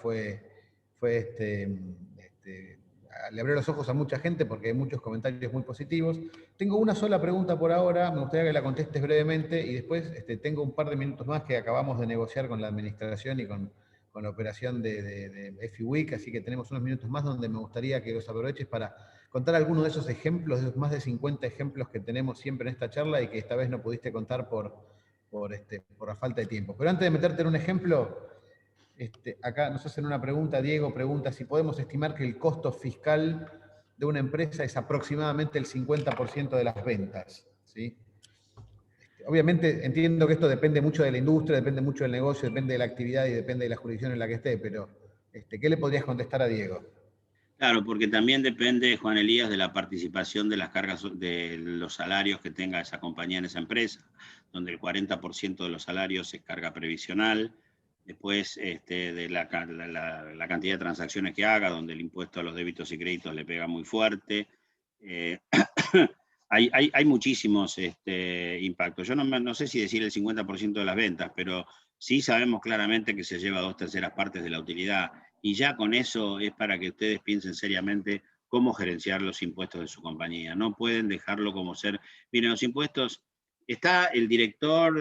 le abrió los ojos a mucha gente porque hay muchos comentarios muy positivos. Tengo una sola pregunta por ahora, me gustaría que la contestes brevemente y después tengo un par de minutos más que acabamos de negociar con la administración y con la operación de FIWIC, así que tenemos unos minutos más donde me gustaría que los aproveches para contar algunos de esos ejemplos, de los más de 50 ejemplos que tenemos siempre en esta charla y que esta vez no pudiste contar por la falta de tiempo. Pero antes de meterte en un ejemplo, acá nos hacen una pregunta, Diego pregunta si podemos estimar que el costo fiscal de una empresa es aproximadamente el 50% de las ventas, ¿sí? Obviamente entiendo que esto depende mucho de la industria, depende mucho del negocio, depende de la actividad y depende de la jurisdicción en la que esté, pero ¿qué le podrías contestar a Diego? Claro, porque también depende, Juan Elías, de la participación de las cargas, de los salarios que tenga esa compañía en esa empresa, donde el 40% de los salarios es carga previsional, después de la cantidad de transacciones que haga, donde el impuesto a los débitos y créditos le pega muy fuerte. Hay muchísimos impactos. Yo no sé si decir el 50% de las ventas, pero sí sabemos claramente que se lleva 2/3 partes de la utilidad. Y ya con eso es para que ustedes piensen seriamente cómo gerenciar los impuestos de su compañía. No pueden dejarlo como ser. Miren, los impuestos, está el director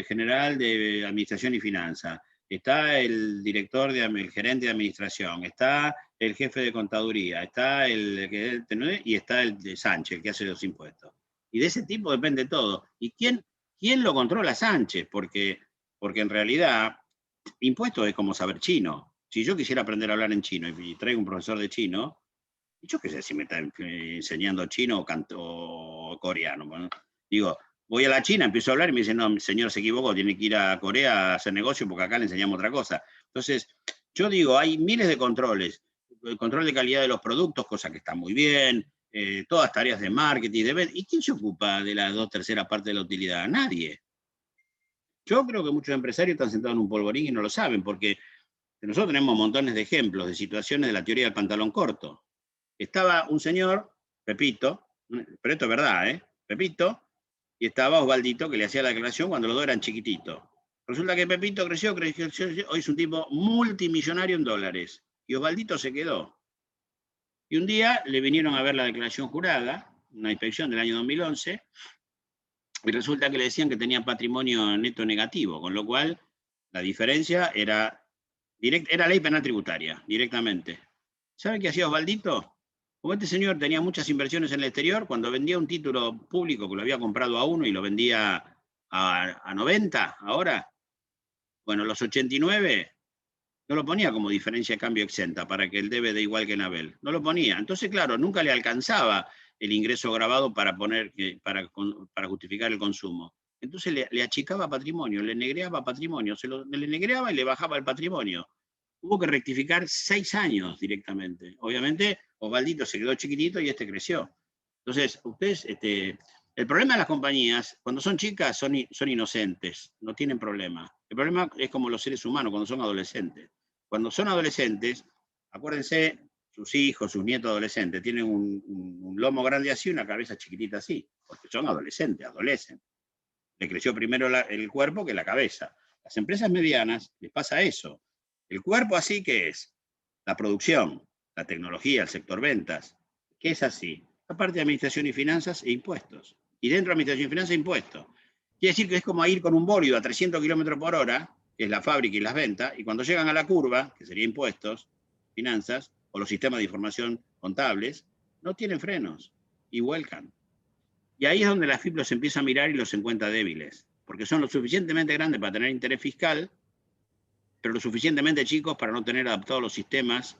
general de Administración y Finanzas, está el director, el gerente de administración, está el jefe de contaduría, está y está el de Sánchez, el que hace los impuestos. Y de ese tipo depende todo. ¿Y quién lo controla? Sánchez? Porque en realidad, impuestos es como saber chino. Si yo quisiera aprender a hablar en chino y traigo un profesor de chino, yo qué sé si me está enseñando chino o coreano. Bueno, digo, voy a la China, empiezo a hablar y me dicen, no, señor, se equivocó, tiene que ir a Corea a hacer negocio porque acá le enseñamos otra cosa. Entonces, yo digo, hay miles de controles. El control de calidad de los productos, cosa que está muy bien, todas tareas de marketing, de venta. ¿Y quién se ocupa de la 2/3 parte de la utilidad? Nadie. Yo creo que muchos empresarios están sentados en un polvorín y no lo saben, porque nosotros tenemos montones de ejemplos de situaciones de la teoría del pantalón corto. Estaba un señor, Pepito, pero esto es verdad, Pepito, y estaba Osvaldito, que le hacía la declaración cuando los dos eran chiquititos. Resulta que Pepito creció, hoy es un tipo multimillonario en dólares, y Osvaldito se quedó. Y un día le vinieron a ver la declaración jurada, una inspección del año 2011, y resulta que le decían que tenía patrimonio neto negativo, con lo cual la diferencia era ley penal tributaria, directamente. ¿Sabe qué hacía Osvaldito? Como este señor tenía muchas inversiones en el exterior, cuando vendía un título público que lo había comprado a 1 y lo vendía a 90 ahora, bueno, los 89 no lo ponía como diferencia de cambio exenta para que el debe de igual que en Abel. No lo ponía. Entonces, claro, nunca le alcanzaba el ingreso grabado para justificar el consumo. Entonces le achicaba patrimonio, le negreaba patrimonio, le negreaba y le bajaba el patrimonio. Hubo que rectificar 6 años directamente. Obviamente, Osvaldito se quedó chiquitito y este creció. Entonces, ustedes, el problema de las compañías, cuando son chicas, son inocentes, no tienen problema. El problema es como los seres humanos cuando son adolescentes. Cuando son adolescentes, acuérdense, sus hijos, sus nietos adolescentes, tienen un lomo grande así y una cabeza chiquitita así, porque son adolescentes, adolecen. Le creció primero el cuerpo que la cabeza. Las empresas medianas les pasa eso. El cuerpo así, ¿qué es? La producción, la tecnología, el sector ventas. ¿Qué es así? La parte de administración y finanzas e impuestos. Y dentro de administración y finanzas e impuestos. Quiere decir que es como ir con un bólido a 300 km/h, que es la fábrica y las ventas, y cuando llegan a la curva, que sería impuestos, finanzas, o los sistemas de información contables, no tienen frenos y vuelcan. Y ahí es donde la FIP los empieza a mirar y los encuentra débiles, porque son lo suficientemente grandes para tener interés fiscal, pero lo suficientemente chicos para no tener adaptados los sistemas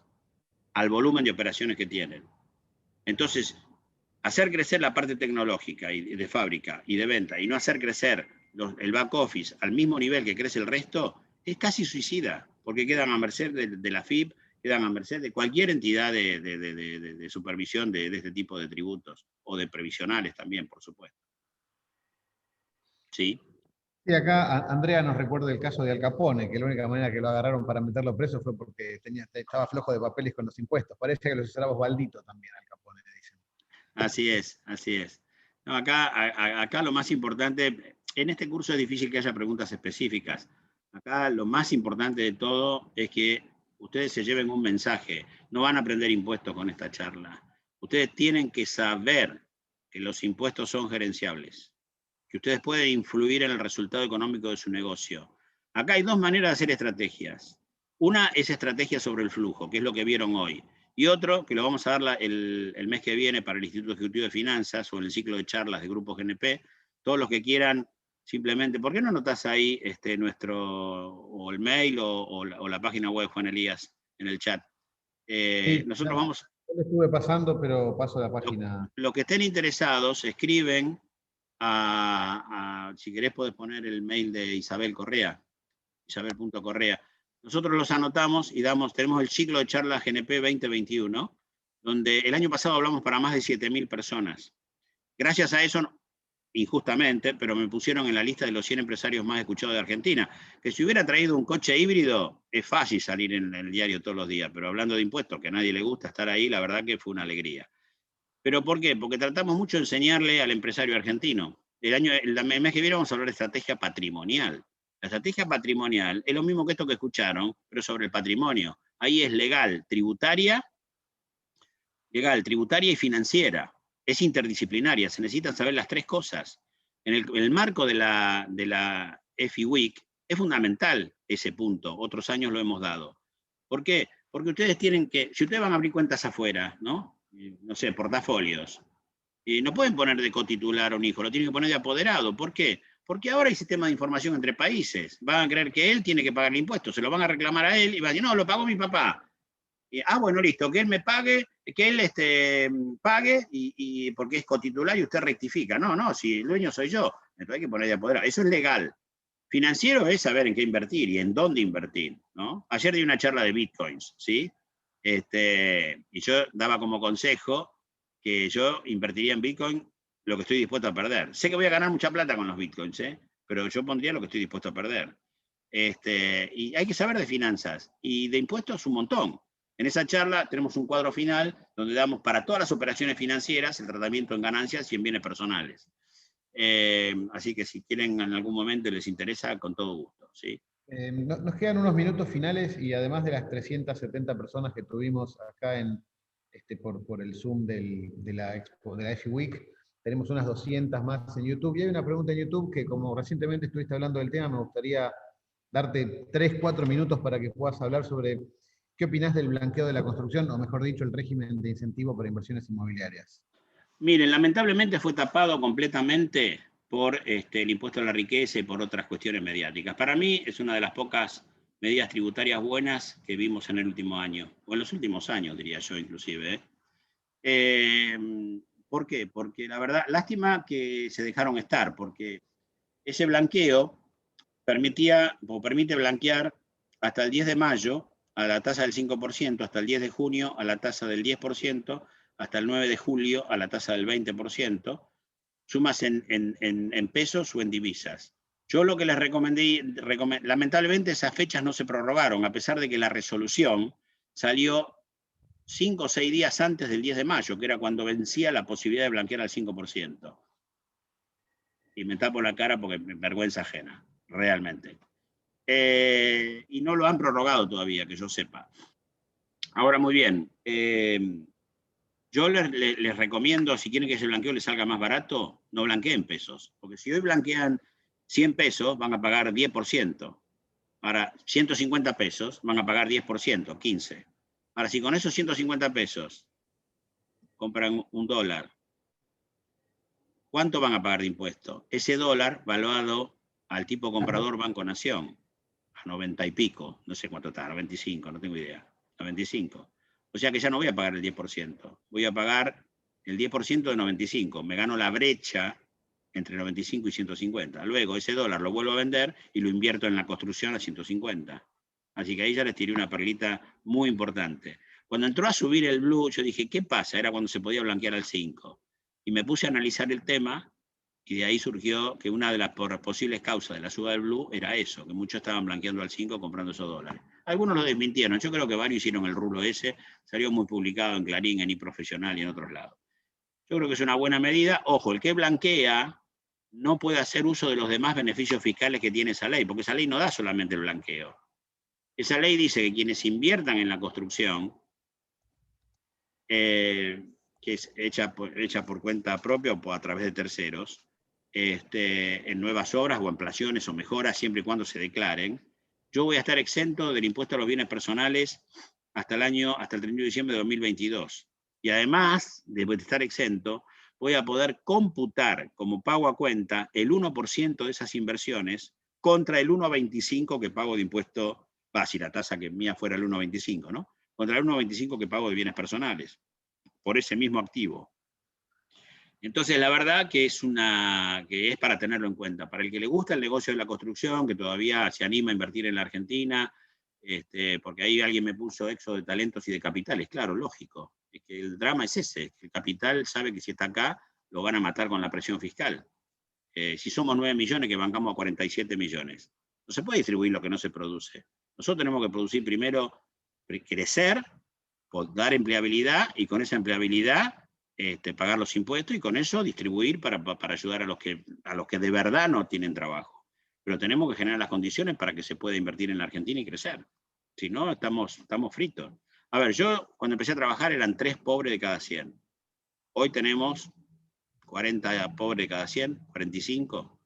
al volumen de operaciones que tienen. Entonces, hacer crecer la parte tecnológica y de fábrica y de venta y no hacer crecer el back office al mismo nivel que crece el resto, es casi suicida, porque quedan a merced de la FIP, quedan a merced de cualquier entidad de supervisión de este tipo de tributos, o de previsionales también, por supuesto. ¿Sí? Sí, acá Andrea nos recuerda el caso de Al Capone, que la única manera que lo agarraron para meterlo preso fue porque estaba flojo de papeles con los impuestos. Parece que lo asesoraba Osvaldito también, Al Capone, le dicen. Así es, así es. No, acá lo más importante, en este curso es difícil que haya preguntas específicas. Acá lo más importante de todo es que ustedes se lleven un mensaje. No van a aprender impuestos con esta charla. Ustedes tienen que saber que los impuestos son gerenciables, que ustedes pueden influir en el resultado económico de su negocio. Acá hay dos maneras de hacer estrategias. Una es estrategia sobre el flujo, que es lo que vieron hoy. Y otro, que lo vamos a dar el mes que viene para el Instituto Ejecutivo de Finanzas o en el ciclo de charlas de Grupo GNP. Todos los que quieran, simplemente, ¿por qué no anotás ahí o el mail o la página web, Juan Elías, en el chat? Sí, Nosotros vamos... Yo le estuve pasando, pero paso la página. Los que estén interesados, escriben si querés podés poner el mail de Isabel Correa, isabel.correa. Nosotros los anotamos y tenemos el ciclo de charlas GNP 2021, donde el año pasado hablamos para más de 7.000 personas. Gracias a eso, injustamente, pero me pusieron en la lista de los 100 empresarios más escuchados de Argentina, que si hubiera traído un coche híbrido, es fácil salir en el diario todos los días, pero hablando de impuestos, que a nadie le gusta estar ahí, la verdad que fue una alegría. ¿Pero por qué? Porque tratamos mucho de enseñarle al empresario argentino. El mes que viene vamos a hablar de estrategia patrimonial. La estrategia patrimonial es lo mismo que esto que escucharon, pero sobre el patrimonio. Ahí es legal, tributaria y financiera. Es interdisciplinaria, se necesitan saber las tres cosas. En el marco de la FIWIC, Es fundamental ese punto, otros años lo hemos dado. ¿Por qué? Porque ustedes tienen que, si ustedes van a abrir cuentas afuera, ¿no? No sé, portafolios, no pueden poner de cotitular a un hijo, lo tienen que poner de apoderado. ¿Por qué? Porque ahora hay sistema de información entre países. Van a creer que él tiene que pagar el impuesto, se lo van a reclamar a él y van a decir, no, lo pagó mi papá. Bueno, listo, que él me pague, que él pague y porque es cotitular y usted rectifica. No, si el dueño soy yo, entonces hay que poner de apoderado. Eso es legal. Financiero es saber en qué invertir y en dónde invertir, ¿no? Ayer di una charla de bitcoins, ¿sí? Y yo daba como consejo que yo invertiría en bitcoin lo que estoy dispuesto a perder. Sé que voy a ganar mucha plata con los bitcoins, pero yo pondría lo que estoy dispuesto a perder. Y hay que saber de finanzas y de impuestos un montón. En esa charla tenemos un cuadro final donde damos para todas las operaciones financieras el tratamiento en ganancias y en bienes personales. Así que si quieren en algún momento les interesa, con todo gusto, ¿sí? Nos quedan unos minutos finales y además de las 370 personas que tuvimos acá por el Zoom de la EFI Week, tenemos unas 200 más en YouTube. Y hay una pregunta en YouTube que, como recientemente estuviste hablando del tema, me gustaría darte 3-4 minutos para que puedas hablar sobre qué opinás del blanqueo de la construcción, o mejor dicho, el régimen de incentivo para inversiones inmobiliarias. Miren, lamentablemente fue tapado completamente por el impuesto a la riqueza y por otras cuestiones mediáticas. Para mí es una de las pocas medidas tributarias buenas que vimos en el último año, o en los últimos años, diría yo inclusive. ¿Por qué? Porque la verdad, lástima que se dejaron estar, porque ese blanqueo permite blanquear hasta el 10 de mayo a la tasa del 5%, hasta el 10 de junio a la tasa del 10%, hasta el 9 de julio a la tasa del 20%, sumas en pesos o en divisas. Yo lo que les recomendé, lamentablemente esas fechas no se prorrogaron, a pesar de que la resolución salió 5 o 6 días antes del 10 de mayo, que era cuando vencía la posibilidad de blanquear al 5%. Y me tapo la cara porque me vergüenza ajena, realmente. Y no lo han prorrogado todavía, que yo sepa. Ahora, muy bien. Yo les recomiendo, si quieren que ese blanqueo les salga más barato, no blanqueen pesos. Porque si hoy blanquean 100 pesos, van a pagar 10%. Ahora, 150 pesos, van a pagar 10%, 15. Ahora, si con esos 150 pesos compran un dólar, ¿cuánto van a pagar de impuesto? Ese dólar valuado al tipo comprador Banco Nación, a 90 y pico, no sé cuánto está, 95, no tengo idea, 95. O sea que ya no voy a pagar el 10%, voy a pagar el 10% de 95, me gano la brecha entre 95 y 150. Luego ese dólar lo vuelvo a vender y lo invierto en la construcción a 150. Así que ahí ya les tiré una perlita muy importante. Cuando entró a subir el blue, yo dije, ¿qué pasa? Era cuando se podía blanquear al 5. Y me puse a analizar el tema y de ahí surgió que una de las posibles causas de la suba del blue era eso, que muchos estaban blanqueando al 5 comprando esos dólares. Algunos lo desmintieron, yo creo que varios hicieron el rulo ese, salió muy publicado en Clarín, en iProfesional y en otros lados. Yo creo que es una buena medida. Ojo, el que blanquea no puede hacer uso de los demás beneficios fiscales que tiene esa ley, porque esa ley no da solamente el blanqueo. Esa ley dice que quienes inviertan en la construcción, que es hecha por cuenta propia o a través de terceros, en nuevas obras o ampliaciones o mejoras, siempre y cuando se declaren, yo voy a estar exento del impuesto a los bienes personales hasta el 31 de diciembre de 2022. Y además de estar exento, voy a poder computar como pago a cuenta el 1% de esas inversiones contra el 1,25 que pago de impuesto, si la tasa que mía fuera el 1,25, ¿no? Contra el 1,25 que pago de bienes personales, por ese mismo activo. Entonces, la verdad que es para tenerlo en cuenta. Para el que le gusta el negocio de la construcción, que todavía se anima a invertir en la Argentina, porque ahí alguien me puso éxodo de talentos y de capitales. Claro, lógico. Es que el drama es ese. El capital sabe que si está acá, lo van a matar con la presión fiscal. Si somos 9 millones, que bancamos a 47 millones. No se puede distribuir lo que no se produce. Nosotros tenemos que producir primero, crecer, dar empleabilidad, y con esa empleabilidad pagar los impuestos y con eso distribuir para ayudar a los que de verdad no tienen trabajo. Pero tenemos que generar las condiciones para que se pueda invertir en la Argentina y crecer. Si no, estamos fritos. A ver, yo cuando empecé a trabajar eran 3 pobres de cada 100. Hoy tenemos 40 pobres de cada 100, 45.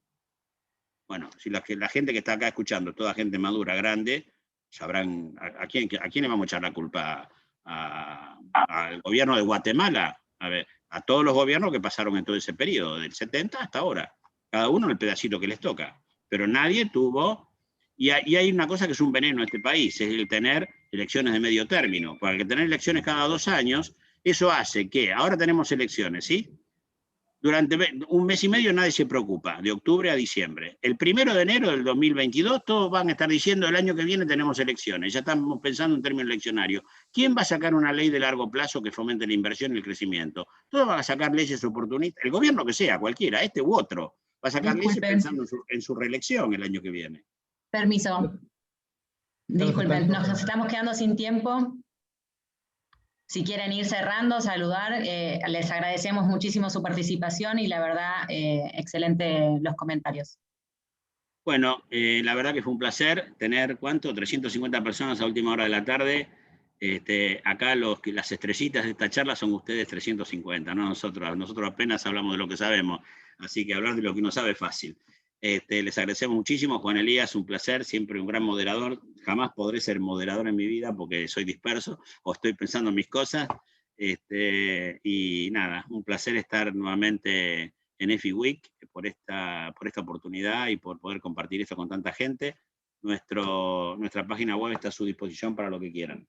Bueno, si la gente que está acá escuchando, toda gente madura, grande, sabrán a quién le vamos a echar la culpa. Al gobierno de Guatemala, a ver, a todos los gobiernos que pasaron en todo ese periodo, del 70 hasta ahora, cada uno el pedacito que les toca, pero nadie tuvo, y hay una cosa que es un veneno en este país, es el tener elecciones de medio término, porque tener elecciones cada 2 años, eso hace que, ahora tenemos elecciones, ¿sí? Durante un mes y medio nadie se preocupa, de octubre a diciembre. El 1 de enero del 2022 todos van a estar diciendo el año que viene tenemos elecciones, ya estamos pensando en términos eleccionarios. ¿Quién va a sacar una ley de largo plazo que fomente la inversión y el crecimiento? Todos van a sacar leyes oportunistas, el gobierno que sea, cualquiera, este u otro, va a sacar leyes pensando en su reelección el año que viene. Permiso. Disculpen, nos estamos quedando sin tiempo. Si quieren ir cerrando, saludar, les agradecemos muchísimo su participación y la verdad, excelente los comentarios. Bueno, la verdad que fue un placer tener, ¿cuánto? 350 personas a última hora de la tarde. Acá las estrellitas de esta charla son ustedes 350, no nosotros. Nosotros apenas hablamos de lo que sabemos, así que hablar de lo que uno sabe es fácil. Les agradecemos muchísimo, Juan Elías, un placer, siempre un gran moderador. Jamás podré ser moderador en mi vida porque soy disperso o estoy pensando en mis cosas. Y nada, un placer estar nuevamente en EFI Week por esta oportunidad y por poder compartir esto con tanta gente. Nuestra página web está a su disposición para lo que quieran.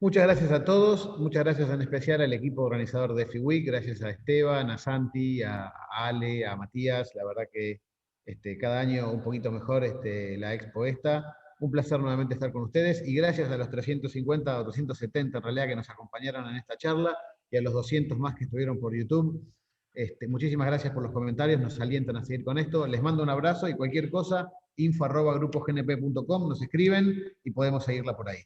Muchas gracias a todos, muchas gracias en especial al equipo organizador de EFI Week, gracias a Esteban, a Santi, a Ale, a Matías, la verdad que cada año un poquito mejor la expo esta. Un placer nuevamente estar con ustedes y gracias a los 350 o 370 en realidad que nos acompañaron en esta charla y a los 200 más que estuvieron por YouTube. Muchísimas gracias por los comentarios, nos alientan a seguir con esto. Les mando un abrazo y cualquier cosa, info@grupognp.com, nos escriben y podemos seguirla por ahí.